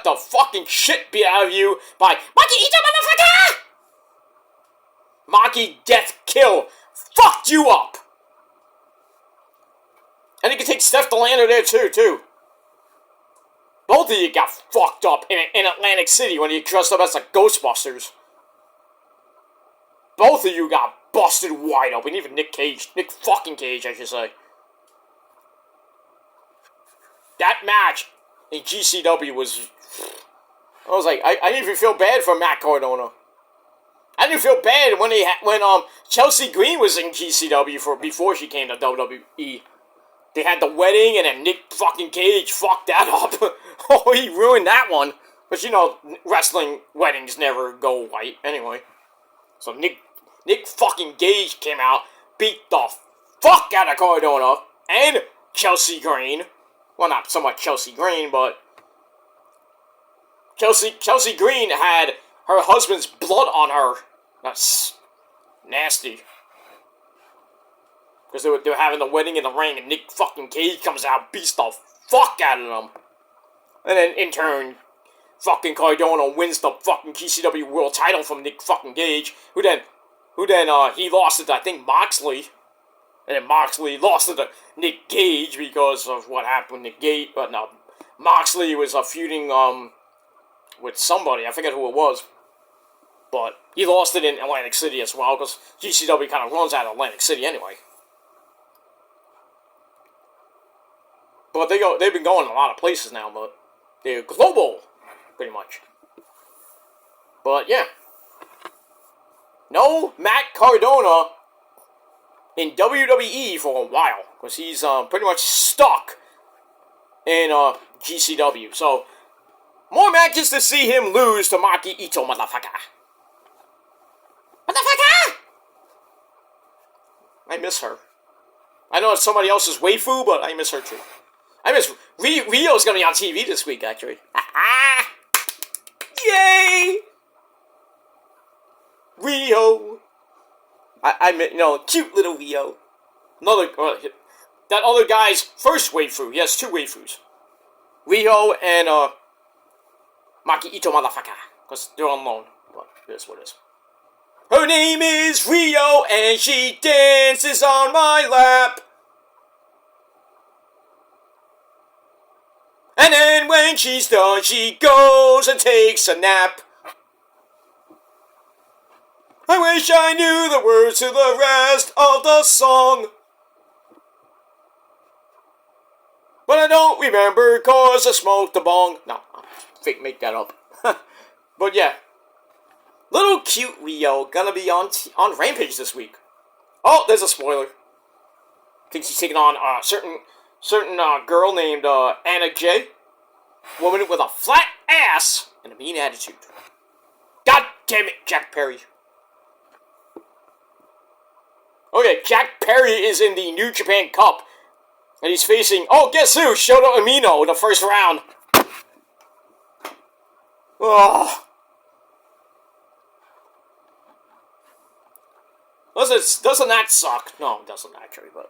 S1: the fucking shit beat out of you by Maki Ito, motherfucker! Maki Death Kill fucked you up. And you can take Steph DeLander there, too. Both of you got fucked up in Atlantic City when you dressed up as the Ghostbusters. Both of you got busted wide open. Even Nick fucking Cage, I should say. That match in GCW was... I was like, I didn't even feel bad for Matt Cardona. I didn't feel bad when Chelsea Green was in GCW before she came to WWE. They had the wedding, and then Nick fucking Cage fucked that up. Oh, he ruined that one. But you know, wrestling weddings never go right anyway. So Nick fucking Cage came out, beat the fuck out of Cardona and Chelsea Green. Well, not so much Chelsea Green, but Chelsea Green had her husband's blood on her. That's nasty. Because they were having the wedding in the ring, and Nick fucking Cage comes out, beats the fuck out of them. And then, in turn, fucking Cardona wins the fucking GCW World title from Nick fucking Cage, who then he lost it to, I think, Moxley. And then Moxley lost it to Nick Cage because of what happened with Nick Cage. But no, Moxley was feuding with somebody, I forget who it was. But he lost it in Atlantic City as well, because GCW kind of runs out of Atlantic City anyway. But they've been going a lot of places now, but they're global, pretty much. But yeah. No Matt Cardona in WWE for a while, because he's pretty much stuck in GCW. So, more matches to see him lose to Maki Ito, motherfucker. Motherfucker! I miss her. I know it's somebody else's waifu, but I miss her too. I miss... Rio's gonna be on TV this week, actually. Yay! Rio. I mean, cute little Rio. That other guy's first waifu. He has two waifus. Rio and, Maki Ito, motherfucker. Because they're on loan. But it is what it is. Her name is Rio, and she dances on my lap. And then when she's done, she goes and takes a nap. I wish I knew the words to the rest of the song. But I don't remember, cause I smoked a bong. No, I'll make that up. But yeah. Little cute Rio gonna be on Rampage this week. Oh, there's a spoiler. I think she's taking on a certain girl named Anna J. Woman with a flat ass and a mean attitude. God damn it, Jack Perry. Okay, Jack Perry is in the New Japan Cup. And he's facing, guess who? Shota Umino in the first round. Oh. Doesn't that suck? No, it doesn't actually, but...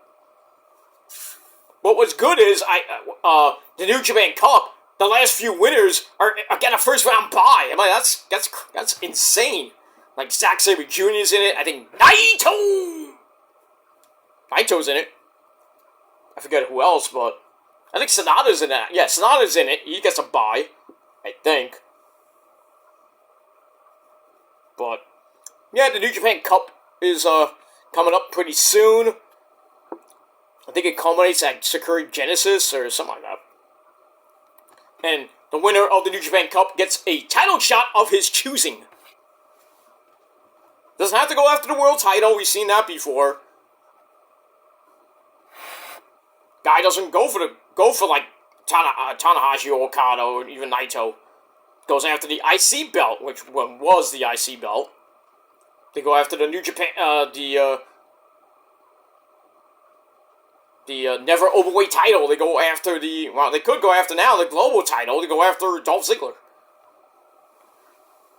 S1: What was good is, the New Japan Cup, the last few winners are get a first round bye. I mean, that's insane. Like, Zack Sabre Jr. is in it. I think Naito's in it. I forget who else, but I think Sonata's in it. Yeah, Sonata's in it. He gets a bye, I think. But, yeah, the New Japan Cup is coming up pretty soon. I think it culminates at Sakura Genesis or something like that. And the winner of the New Japan Cup gets a title shot of his choosing. Doesn't have to go after the world title. We've seen that before. Guy doesn't go for like Tanahashi or Okada or even Naito. Goes after the IC belt, which was the IC belt. They go after the New Japan, the never overweight title. They go after they could go after now the global title. They go after Dolph Ziggler.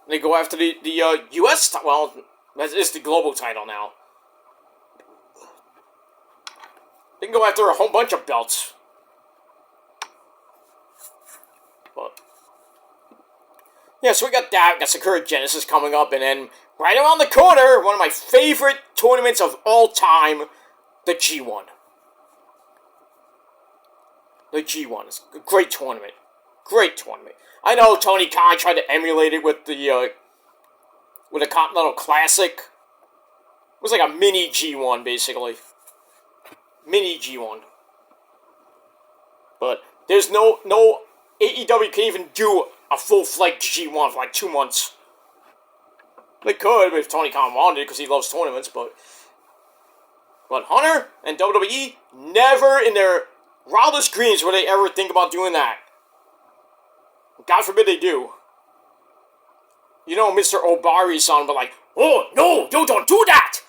S1: They go after the US, well, it's the global title now. They can go after a whole bunch of belts. But, yeah, so we got that. We got Sakura Genesis coming up, and then right around the corner, one of my favorite tournaments of all time, the G1. The G1 is a great tournament. Great tournament. I know Tony Khan tried to emulate it with the Continental Classic. It was like a mini G1, basically. Mini G1. But there's no AEW can even do a full-fledged G1 for like 2 months. They could if Tony Khan wanted, because he loves tournaments, but Hunter and WWE never in their wildest dreams would they ever think about doing that. God forbid they do. You know, Mr. Obari's son, but like, oh, no, you don't do that!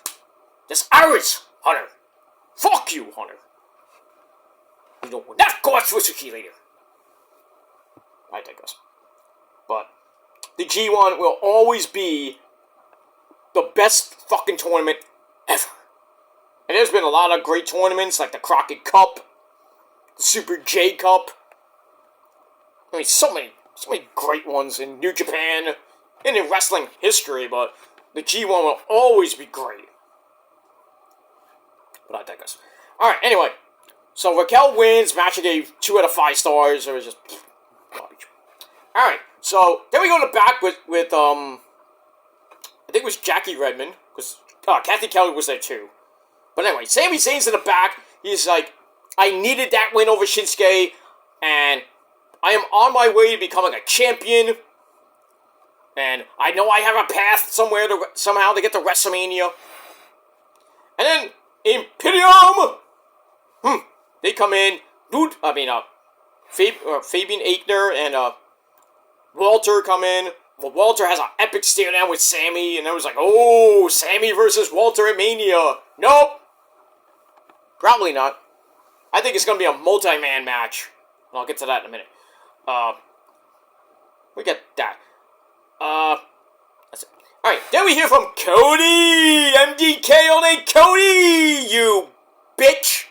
S1: That's ours, Hunter. Fuck you, Hunter. You know, we're not going for Suzuki later. I digress. But the G1 will always be the best fucking tournament ever. And there's been a lot of great tournaments, like the Crockett Cup, the Super J Cup. I mean, so many great ones in New Japan and in wrestling history, but the G1 will always be great. But I digress. Alright, anyway. So Raquel wins. Match I gave 2 out of 5 stars. It was just garbage. Alright, so then we go to the back with I think it was Jackie Redmond. Because Kathy Kelly was there too. But anyway, Sami Zayn's in the back. He's like, I needed that win over Shinsuke, and I am on my way to becoming a champion. And I know I have a path somehow to get to WrestleMania. And then Imperium! They come in. Fabian Aichner and Walter come in. Well, Walter has an epic stare down with Sammy, and I was like, oh, Sammy versus Walter at Mania. Nope. Probably not. I think it's going to be a multi-man match. I'll get to that in a minute. We get that. That's it. Alright, then we hear from Cody! MDK all day, Cody! You bitch!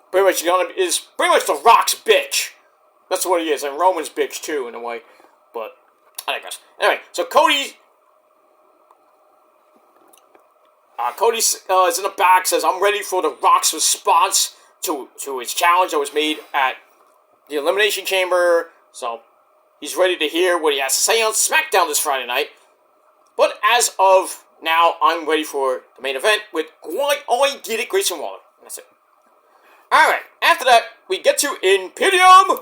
S1: Pretty much The Rock's bitch. That's what he is, and Roman's bitch too, in a way. But, I digress. Anyway, so Cody is in the back, says, I'm ready for The Rock's response to his challenge that was made at the Elimination Chamber. So, he's ready to hear what he has to say on SmackDown this Friday night. But as of now, I'm ready for the main event with Grayson Waller. That's it. Alright, after that, we get to Imperium.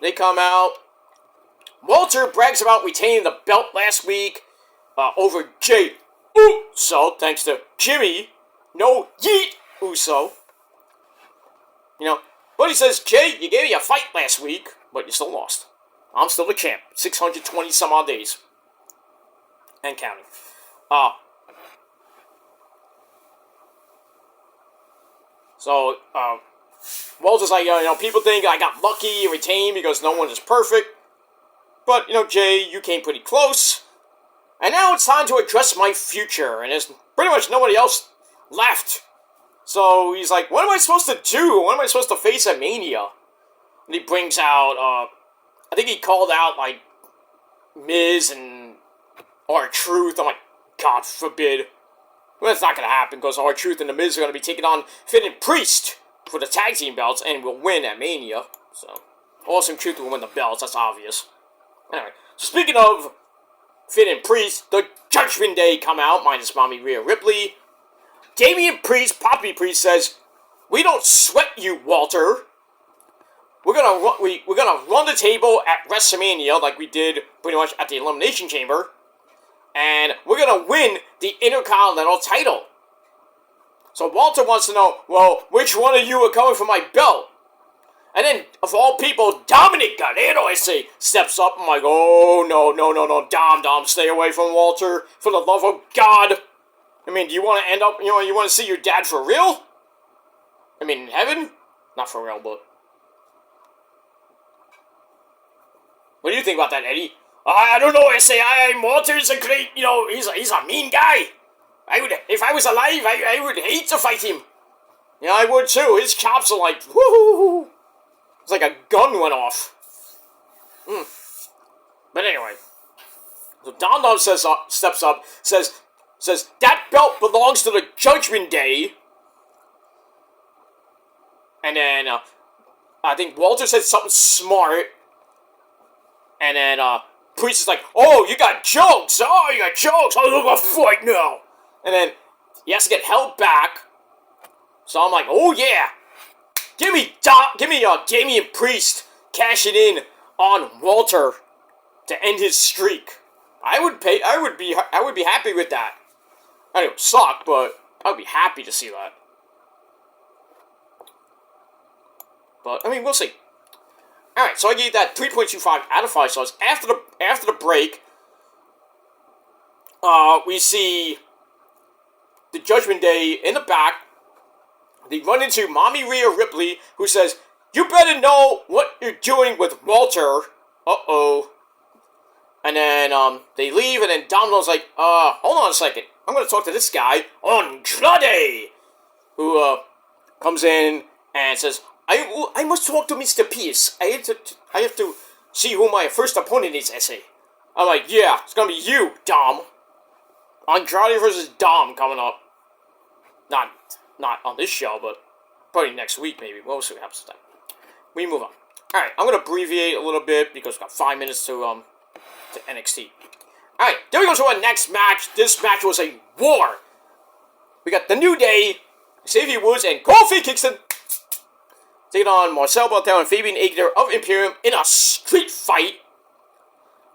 S1: They come out. Walter brags about retaining the belt last week over Jey Uso, thanks to Jimmy, no Yeet Uso. You know, but he says, Jey, you gave me a fight last week, but you still lost. I'm still the champ. 620 some odd days. And counting. So, Walter's like, people think I got lucky, retained because no one is perfect. But, Jay, you came pretty close. And now it's time to address my future. And there's pretty much nobody else left. So he's like, what am I supposed to do? What am I supposed to face at Mania? And he brings out, I think he called out, like, Miz and R-Truth. I'm like, God forbid. Well, that's not going to happen, because R-Truth and The Miz are going to be taking on Finn and Priest for the tag team belts, and will win at Mania. So, Awesome Truth will win the belts, that's obvious. Anyway, so speaking of Finn and Priest, the Judgment Day come out, minus Mommy Rhea Ripley. Damian Priest, Poppy Priest, says, we don't sweat you, Walter. We're gonna run the table at WrestleMania like we did pretty much at the Elimination Chamber. And we're gonna win the Intercontinental title. So Walter wants to know, well, which one of you are coming for my belt? And then, of all people, Dominic Guerrero, I say, steps up. I'm like, oh, no, Dom, stay away from Walter, for the love of God. I mean, do you want to end up, you want to see your dad for real? I mean, in heaven? Not for real, but... What do you think about that, Eddie? I don't know, I say, Walter's a great, he's a mean guy. If I was alive, I would hate to fight him. Yeah, I would too. His chops are like, woohoo. It's like a gun went off. But anyway. So Dom steps up, says, that belt belongs to the Judgment Day. And then, I think Walter said something smart. And then, Priest is like, oh, you got jokes. I'm gonna fight now. And then, he has to get held back. So I'm like, oh yeah. Give me Damian Priest cashing in on Walter to end his streak. I would be happy with that. I know it would suck, but I would be happy to see that. But I mean, we'll see. All right, so I gave that 3.25 out of 5 stars. After the break, we see the Judgment Day in the back. They run into Mommy Rhea Ripley, who says, you better know what you're doing with Walter. Uh-oh. And then, they leave, and then Domino's like, hold on a second. I'm gonna talk to this guy, Andrade, who, comes in and says, I must talk to Mr. Pierce. I have to see who my first opponent is, I I'm like, yeah, it's gonna be you, Dom. Andrade versus Dom coming up. Not on this show, but probably next week, maybe. We'll see what happens to that. We move on. Alright, I'm going to abbreviate a little bit because we've got 5 minutes to NXT. Alright, there we go to our next match. This match was a war. We got The New Day, Xavier Woods, and Kofi Kingston taking on Marcel Barthel and Fabian Aichner of Imperium in a street fight.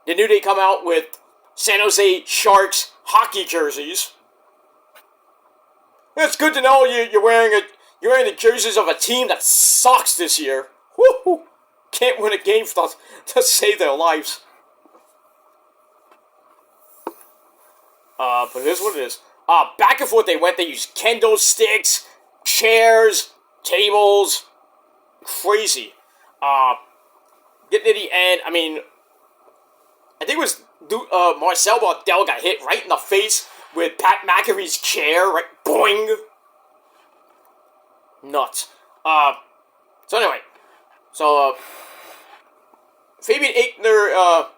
S1: The New Day come out with San Jose Sharks hockey jerseys. It's good to know you're wearing the jerseys of a team that sucks this year. Woo-hoo. Can't win a game to save their lives. But here's what it is. Back and forth they went. They used kendo sticks, chairs, tables. Crazy. Getting to the end, I mean, I think it was Marcel Barthel got hit right in the face with Pat McAfee's chair, right? Boing! Nuts. So anyway. So, Fabian Aichner,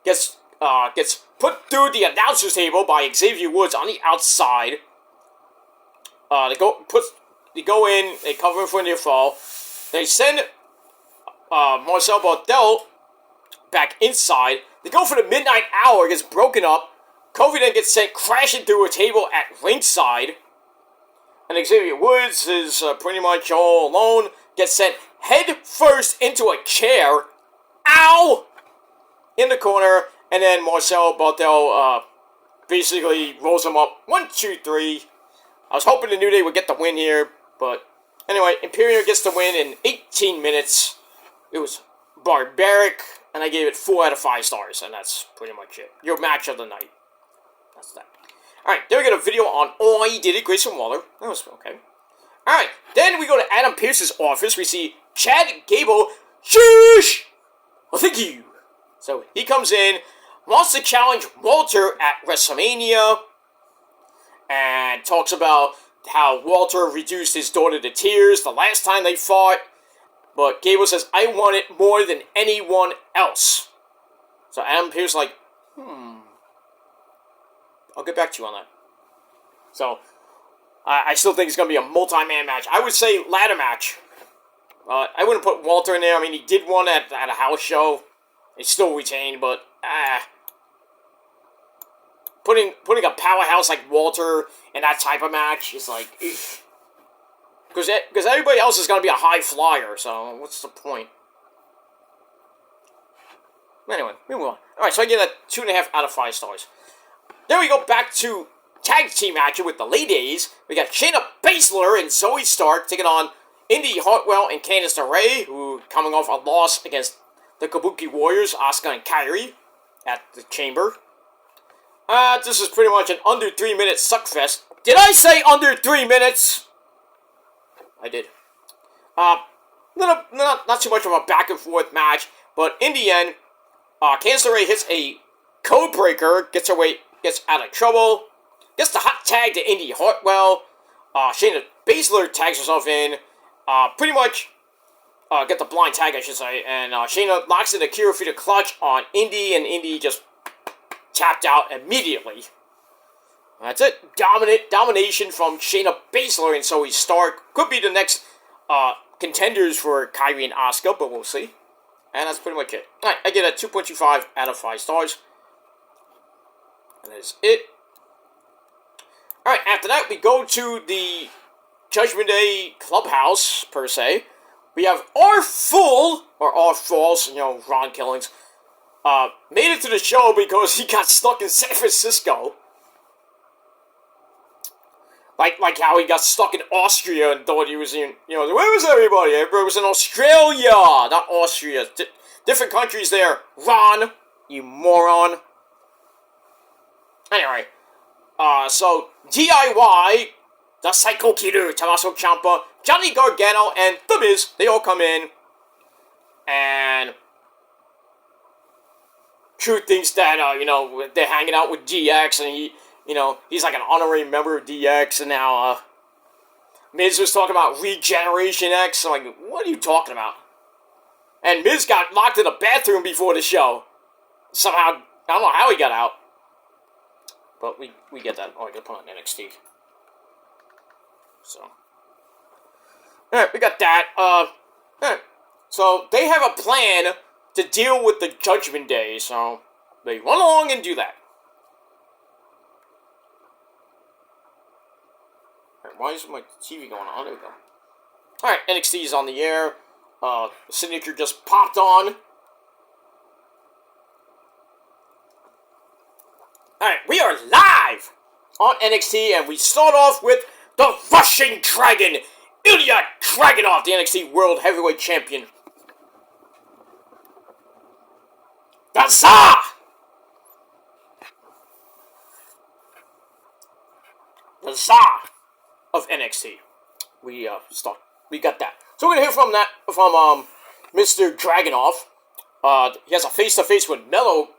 S1: gets put through the announcer's table by Xavier Woods on the outside. They go in, they cover him for a near fall. They send, Marcel Barthel back inside. They go for the midnight hour, gets broken up. Kofi then gets sent crashing through a table at ringside. And Xavier Woods is pretty much all alone. Gets sent head first into a chair. Ow! In the corner. And then Marcel Barthel basically rolls him up. 1, 2, 3. I was hoping the New Day would get the win here. But anyway, Imperium gets the win in 18 minutes. It was barbaric. And I gave it 4 out of 5 stars. And that's pretty much it. Your match of the night. That's that. Alright, then we got a video on Oh, He Did It, Grayson Waller. That was okay. Alright, then we go to Adam Pearce's office. We see Chad Gable. Sheesh! Well, thank you. So he comes in, wants to challenge Walter at WrestleMania, and talks about how Walter reduced his daughter to tears the last time they fought. But Gable says, I want it more than anyone else. So Adam Pearce like, I'll get back to you on that. So, I still think it's going to be a multi-man match. I would say ladder match. I wouldn't put Walter in there. I mean, he did one at a house show. It's still retained, but putting a powerhouse like Walter in that type of match is like, because everybody else is going to be a high flyer. So what's the point? Anyway, we move on. All right, so I give that 2.5 out of 5 stars. Then we go back to tag team action with the ladies. We got Shayna Baszler and Zoe Stark taking on Indy Hartwell and Candice LeRae, who coming off a loss against the Kabuki Warriors, Asuka and Kairi, at the Chamber. This is pretty much an under 3-minute suckfest. Did I say under 3 minutes? I did. Not too much of a back and forth match, but in the end, Candice LeRae hits a code breaker, gets out of trouble, gets the hot tag to Indy Hartwell. Shayna Baszler tags herself in. Pretty much get the blind tag, I should say, and Shayna locks in a Kira Fida clutch on Indy, and Indy just tapped out immediately. That's it. Domination from Shayna Baszler and Zoe Stark. Could be the next contenders for Kairi and Asuka, but we'll see. And that's pretty much it. Alright, I get a 2.25 out of 5 stars. And that is it. Alright, after that, we go to the Judgment Day Clubhouse, per se. We have our Falls, Ron Killings, made it to the show because he got stuck in San Francisco. Like how he got stuck in Austria and thought he was in, where was everybody? Everybody was in Australia, not Austria. Different countries there. Ron, you moron. Anyway, so DIY, the Psycho Killer, Tommaso Ciampa, Johnny Gargano, and The Miz, they all come in, and Truth thinks that, they're hanging out with DX, and he's like an honorary member of DX, and now, Miz was talking about Regeneration X. I'm like, what are you talking about? And Miz got locked in a bathroom before the show. Somehow, I don't know how he got out. But we get that. Oh, I gotta put on NXT. So. Alright, we got that. Alright. So, they have a plan to deal with the Judgment Day, so they run along and do that. Why is my TV going on? There we go. Alright, NXT is on the air. Signature just popped on. Alright, we are live on NXT, and we start off with the Russian Dragon, Ilya Dragunov, the NXT World Heavyweight Champion. The Tsar! The Tsar of NXT. We got that. So we're gonna hear from Mr. Dragunov. He has a face-to-face with Mello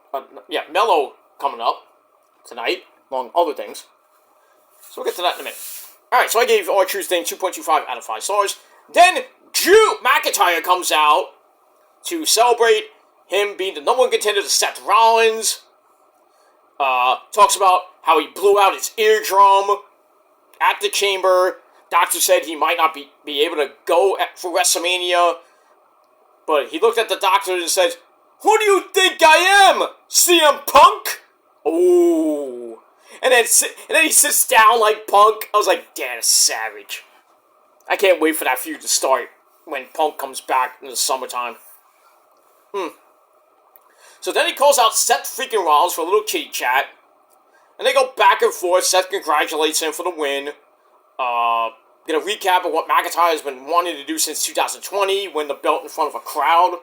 S1: coming up tonight, among other things. So we'll get to that in a minute. Alright, so I gave R-Truth thing 2.25 out of 5 stars. Then Drew McIntyre comes out to celebrate him being the number 1 contender to Seth Rollins. Talks about how he blew out his eardrum at the Chamber. Doctor said he might not be able to go for WrestleMania. But he looked at the doctor and said, "Who do you think I am? CM Punk?" Oh. And then he sits down like Punk. I was like, damn, that's savage. I can't wait for that feud to start when Punk comes back in the summertime. So then he calls out Seth freaking Rollins for a little kitty chat. And they go back and forth. Seth congratulates him for the win. Get a recap of what McIntyre has been wanting to do since 2020. Win the belt in front of a crowd.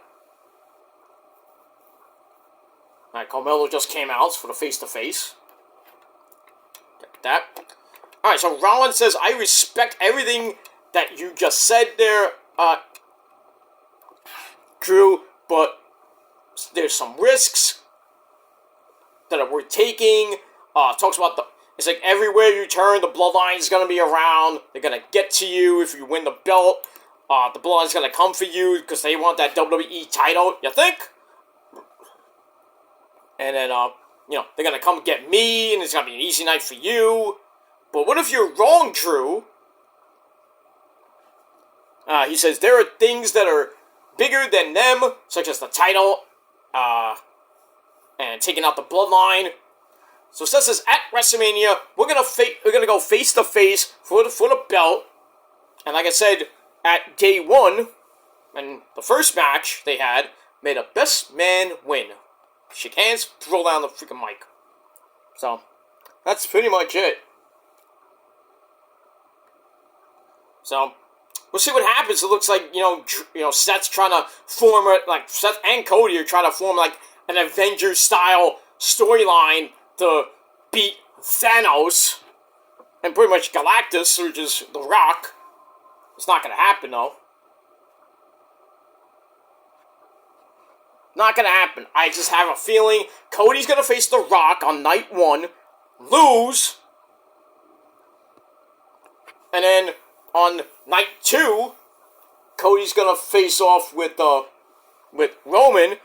S1: Alright, Carmelo just came out for the face-to-face. Get that. Alright, so Rollins says, "I respect everything that you just said there, Drew, but there's some risks that we're taking. Talks about it's like everywhere you turn, the bloodline is gonna be around. They're gonna get to you if you win the belt. The bloodline's gonna come for you because they want that WWE title. You think? And then they're gonna come get me, and it's gonna be an easy night for you. But what if you're wrong, Drew? He says there are things that are bigger than them, such as the title, and taking out the bloodline. So Seth says at WrestleMania we're gonna go face to face for the belt, and like I said at day one, and the first match they had made a best man win. Shake hands, throw down the freaking mic. So that's pretty much it. So we'll see what happens. It looks like Seth's trying to form Seth and Cody are trying to form like an Avengers style storyline to beat Thanos and pretty much Galactus, which is The Rock. It's not gonna happen though. Not gonna happen. I just have a feeling Cody's gonna face The Rock on night 1, lose, and then on night 2, Cody's gonna face off with Roman,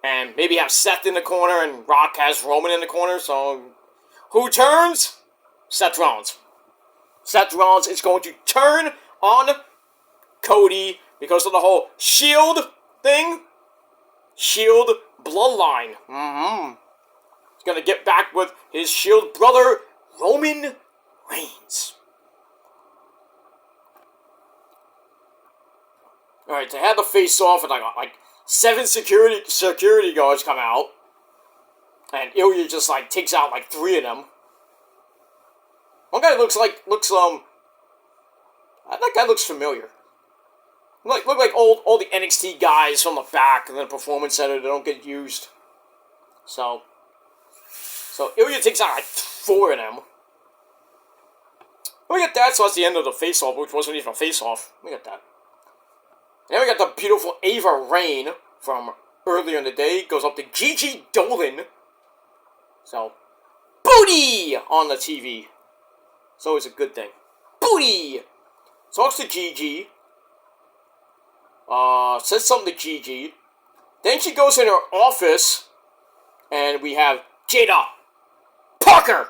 S1: and maybe have Seth in the corner, and Rock has Roman in the corner. So, who turns? Seth Rollins. Seth Rollins is going to turn on Cody because of the whole Shield thing. Shield bloodline. He's gonna get back with his Shield brother, Roman Reigns. Alright, they had the face-off, and like 7 security guards come out, and Ilya just takes out 3 of them. One guy that guy looks familiar. Look like all the NXT guys from the back and the Performance Center that don't get used. So Ilya takes out 4 of them. We got that, so that's the end of the face-off, which wasn't even a face-off. We got that. Then we got the beautiful Ava Raine from earlier in the day. Goes up to Gigi Dolan. So, booty on the TV. It's always a good thing. Booty! Talks to Gigi. Says something to Gigi. Then she goes in her office. And we have Jada Parker.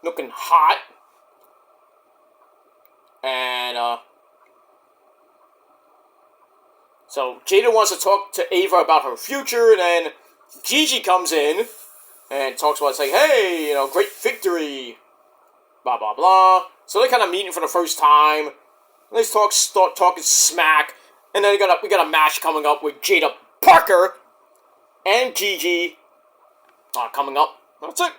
S1: Looking hot. And, so Jada wants to talk to Ava about her future, and then Gigi comes in and talks about hey, great victory, blah blah blah. So they're kind of meeting for the first time. They start talking smack, and then we got a match coming up with Jada Parker and Gigi coming up. That's it.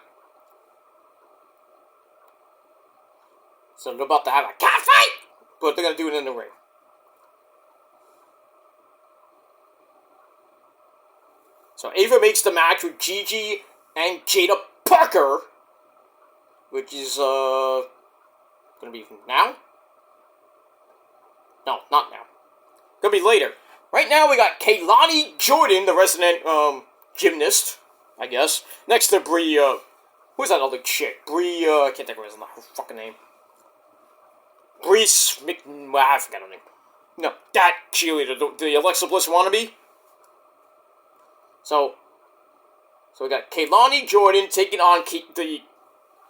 S1: So they're about to have a cat fight, but they're gonna do it in the ring. So Ava makes the match with Gigi and Jada Parker, which is gonna be now? No, not now. Gonna be later. Right now we got Kaylani Jordan, the resident gymnast, I guess, next to Brie. Who's that other chick? Brie. I can't think of her fucking name. Brie Smith. Well, I forgot her name. No, that cheerleader, the Alexa Bliss wannabe. So we got Kaylani Jordan taking on the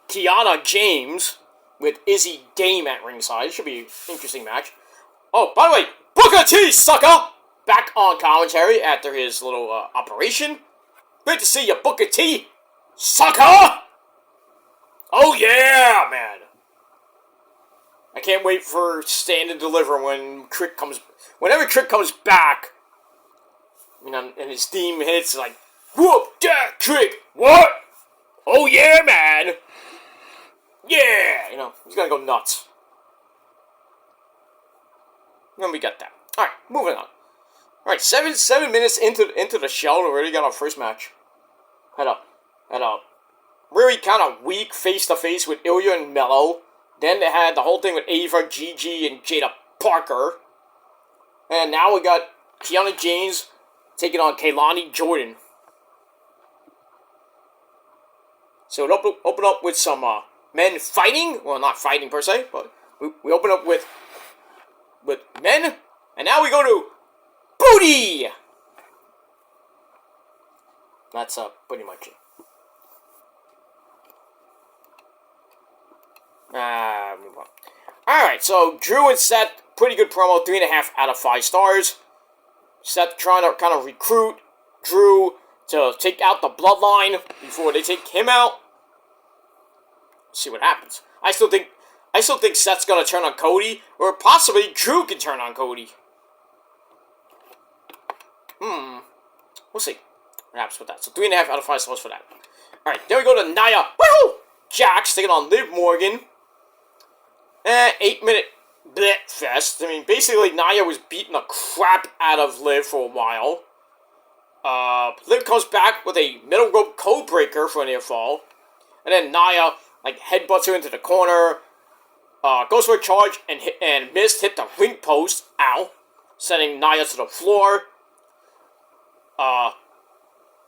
S1: Kiana James with Izzy Dame at ringside. Should be an interesting match. Oh, by the way, Booker T, sucker! Back on commentary after his little operation. Great to see you, Booker T, sucker! Oh yeah, man. I can't wait for Stand and Deliver whenever Trick comes back. And his theme hits whoop that Trick! What? Oh yeah, man! Yeah! He's gonna go nuts. And we got that. Alright, moving on. Alright, 7 minutes into the show, we already got our first match. Had a really kind of weak face-to-face with Ilya and Mello. Then they had the whole thing with Ava, Gigi, and Jada Parker. And now we got Kiana James taking on Kaylani Jordan. So we'll open up with some men fighting. Well, not fighting per se, but we open up with men. And now we go to booty! That's pretty much it. Move on. Alright, so Drew and Seth, pretty good promo, 3.5 out of 5 stars. Seth trying to kind of recruit Drew to take out the bloodline before they take him out. See what happens. I still think Seth's gonna turn on Cody, or possibly Drew can turn on Cody. We'll see what happens with that. So 3.5 out of 5 stars for that. Alright, then we go to Nia Jax taking on Liv Morgan. 8-minute blit fest. I mean, basically Nia was beating the crap out of Liv for a while. Liv comes back with a middle rope code breaker for a near fall. And then Nia, like, headbutts her into the corner. Goes for a charge and missed, hit the ring post. Ow. Sending Nia to the floor. And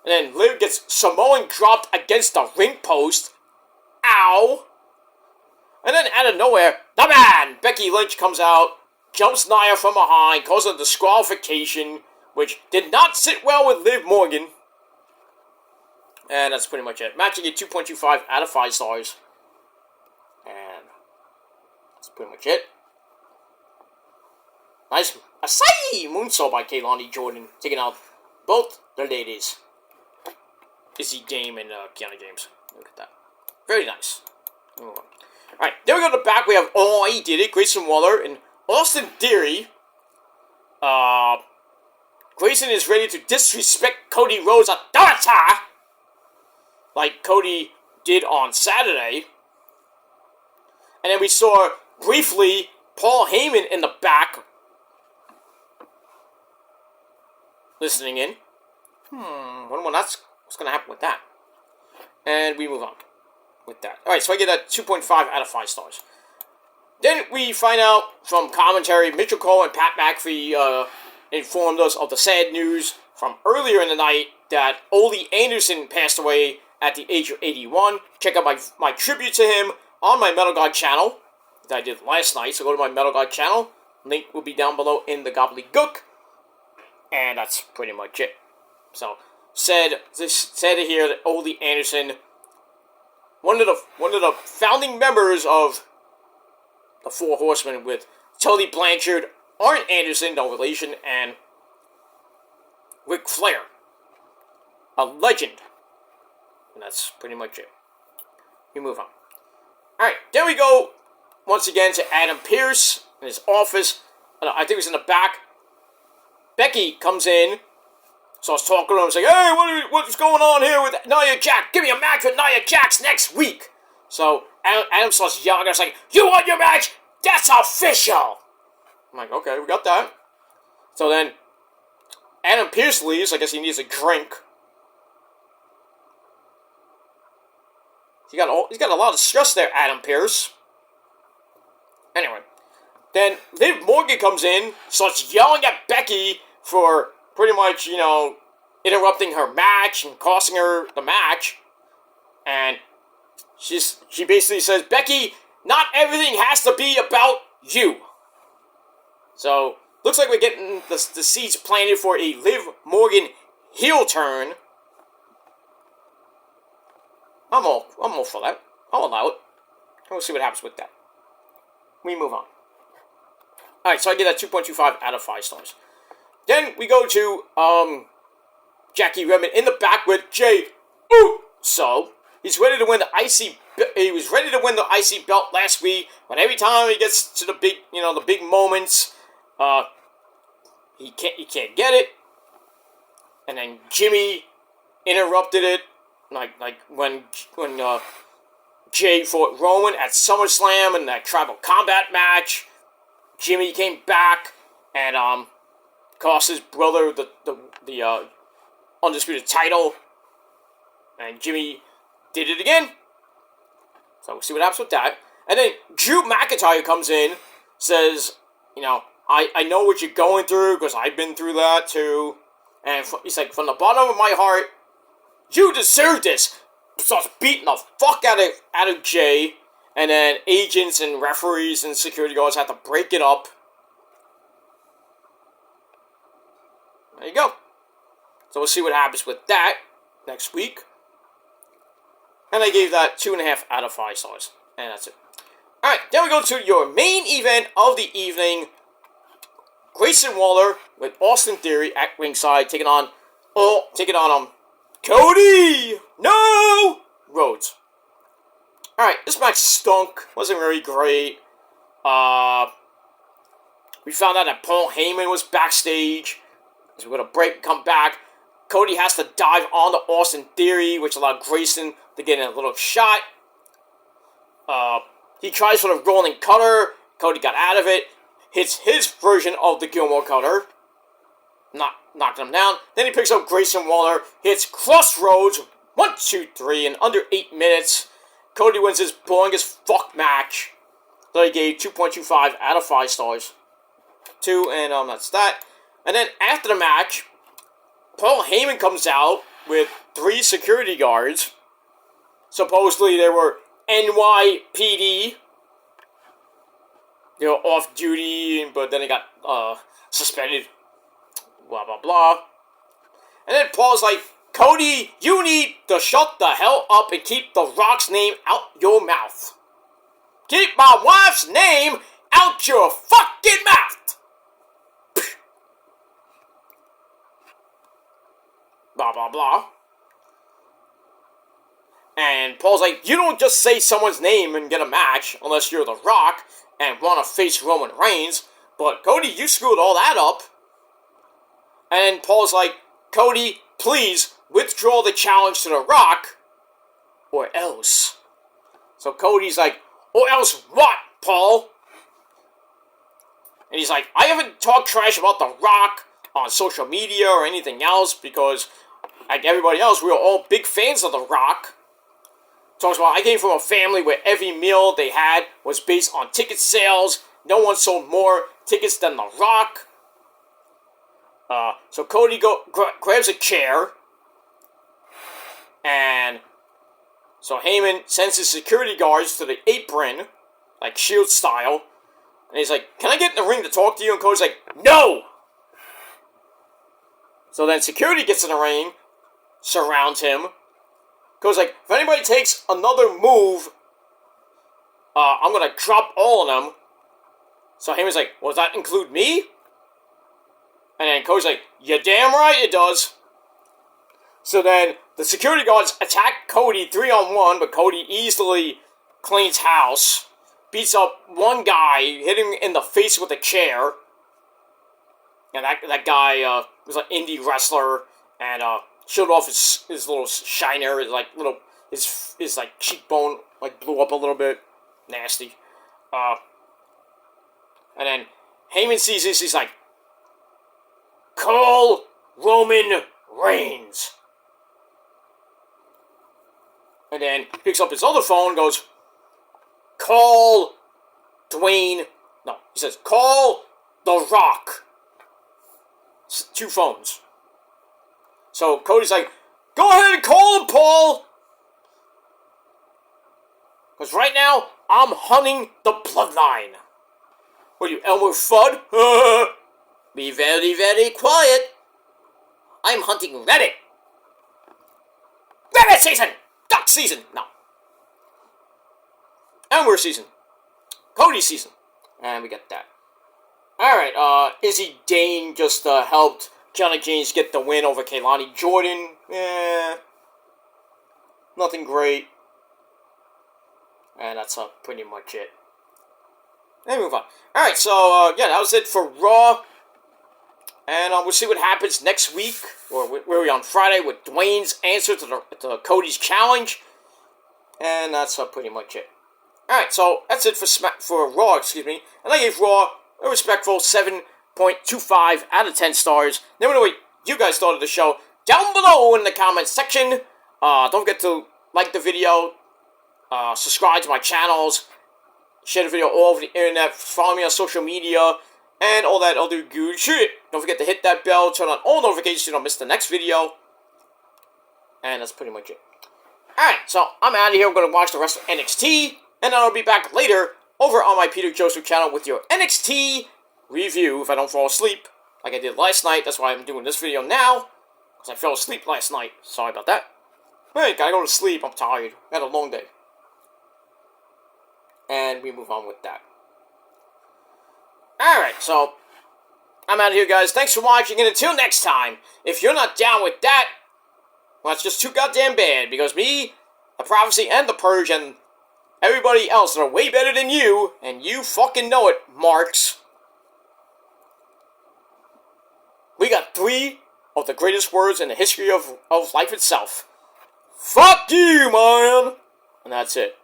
S1: then Liv gets Samoan dropped against the ring post. Ow. And then out of nowhere, the man, Becky Lynch, comes out, jumps Nia from behind, causing a disqualification, which did not sit well with Liv Morgan. And that's pretty much it. Matching at 2.25 out of 5 stars. And that's pretty much it. Nice Asai moonsault by Kaylani Jordan, taking out both the ladies. Izzy Dame and Kiana James. Look at that. Very nice. Alright, then we go to the back. We have Oh, He Did It, Grayson Waller and Austin Theory. Grayson is ready to disrespect Cody Rhodes' authority, like Cody did on Saturday. And then we saw, briefly, Paul Heyman in the back, listening in. Wonder what's going to happen with that. And we move on with that. Alright, so I get that 2.5 out of 5 stars. Then we find out from commentary, Mitchell Cole and Pat McAfee informed us of the sad news from earlier in the night that Ole Anderson passed away at the age of 81. Check out my tribute to him on my Metal God channel that I did last night. So go to my Metal God channel. Link will be down below in the gobbledygook. And that's pretty much it. So, said to hear that Ole Anderson, one of the founding members of the Four Horsemen, with Tully Blanchard, Arn Anderson, no relation, and Ric Flair. A legend. And that's pretty much it. We move on. Alright, then we go once again to Adam Pearce in his office. I think it was in the back. Becky comes in, starts talking to him, saying, "Hey, what's going on here with Nia Jax? Give me a match with Nia Jax next week." So Adam starts yelling. I was like, "You want your match? That's official." I'm like, "Okay, we got that." So then Adam Pearce leaves. I guess he needs a drink. He's got a lot of stress there, Adam Pearce. Anyway, then Liv Morgan comes in, starts yelling at Becky for pretty much, interrupting her match and costing her the match. And she basically says, "Becky, not everything has to be about you." So, looks like we're getting the seeds planted for a Liv Morgan heel turn. I'm all for that. I'll allow it. We'll see what happens with that. We move on. Alright, so I get that 2.25 out of 5 stars. Then we go to Jackie Redmond in the back with Jay Uso. He's ready to win the he was ready to win the IC belt last week, but every time he gets to the big moments, he can't get it. And then Jimmy interrupted it, like when Jay fought Roman at SummerSlam in that Tribal Combat match. Jimmy came back and cost his brother the undisputed title, and Jimmy did it again. So we'll see what happens with that. And then Drew McIntyre comes in, says, I know what you're going through because I've been through that too. And he's like, from the bottom of my heart, you deserve this. Starts beating the fuck out of Jay. And then agents and referees and security guards have to break it up. There you go. So we'll see what happens with that next week. And I gave that 2.5 out of 5 stars. And that's it. Alright, then we go to your main event of the evening. Grayson Waller with Austin Theory at ringside taking on Cody! No! Rhodes. Alright, this match stunk. Wasn't very great. We found out that Paul Heyman was backstage. So we're going to break and come back. Cody has to dive onto Austin Theory, which allowed Grayson to get in a little shot. He tries for the rolling cutter. Cody got out of it. Hits his version of the Gilmore cutter. Knocked him down. Then he picks up Grayson Waller. Hits Crossroads. 1, 2, 3 in under 8 minutes. Cody wins his boring as fuck match. So he gave 2.25 out of 5 stars. 2, and that's that. And then after the match, Paul Heyman comes out with 3 security guards. Supposedly they were NYPD. They were off duty, but then they got suspended. Blah, blah, blah. And then Paul's like, Cody, you need to shut the hell up and keep The Rock's name out your mouth. Keep my wife's name out your fucking mouth. Blah, blah, blah. And Paul's like, you don't just say someone's name and get a match unless you're The Rock and want to face Roman Reigns. But Cody, you screwed all that up. And Paul's like, Cody, please withdraw the challenge to The Rock or else. So Cody's like, or else what, Paul? And he's like, I haven't talked trash about The Rock on social media or anything else because, like everybody else, we were all big fans of The Rock. Talks about, I came from a family where every meal they had was based on ticket sales. No one sold more tickets than The Rock. So Cody grabs a chair. And so Heyman sends his security guards to the apron, like Shield style. And he's like, can I get in the ring to talk to you? And Cody's like, no! So then security gets in the ring, surrounds him. Cody's like, if anybody takes another move, I'm gonna drop all of them. So Heyman's like, well, does that include me? And then Cody's like, you're damn right it does. So then the security guards attack Cody 3-on-1, but Cody easily cleans house. Beats up one guy, hitting him in the face with a chair. And that guy was an indie wrestler and showed off his little shiner, his like cheekbone like blew up a little bit. Nasty. And then Heyman sees this, he's like, call Roman Reigns. And then picks up his other phone and goes, call Dwayne. No, he says, call The Rock. 2 phones. So Cody's like, go ahead and call him, Paul. Because right now, I'm hunting the bloodline. What are you, Elmer Fudd? Be very, very quiet. I'm hunting Reddit. Reddit season! Duck season! No. Elmer season. Cody season. And we got that. Alright, Izzy Dane just helped Johnny James get the win over Kaylani Jordan. Nothing great. And that's pretty much it. And move on. Alright, so, yeah, that was it for Raw. And we'll see what happens next week, or where we on Friday, with Dwayne's answer to Cody's challenge. And that's pretty much it. Alright, so that's it for Raw, excuse me. And I gave Raw a respectful 7.25 out of 10 stars. Let me know what you guys thought of the show down below in the comments section. Don't forget to like the video, subscribe to my channels, share the video all over the internet, follow me on social media, and all that other good shit. Don't forget to hit that bell, turn on all notifications so you don't miss the next video. And that's pretty much it. Alright, so I'm out of here. I'm going to watch the rest of NXT, and then I'll be back later over on my Peter Joseph channel with your NXT review if I don't fall asleep like I did last night. That's why I'm doing this video now, because I fell asleep last night. Sorry about that. Hey, gotta go to sleep. I'm tired. I had a long day. And we move on with that. Alright, so I'm out of here, guys. Thanks for watching, and until next time, if you're not down with that, well, it's just too goddamn bad, because me, the Prophecy, and the Purge, and everybody else that are way better than you, and you fucking know it, Marks. We got 3 of the greatest words in the history of life itself. Fuck you, man! And that's it.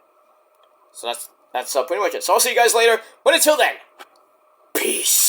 S1: So that's pretty much it. So I'll see you guys later, but until then, peace.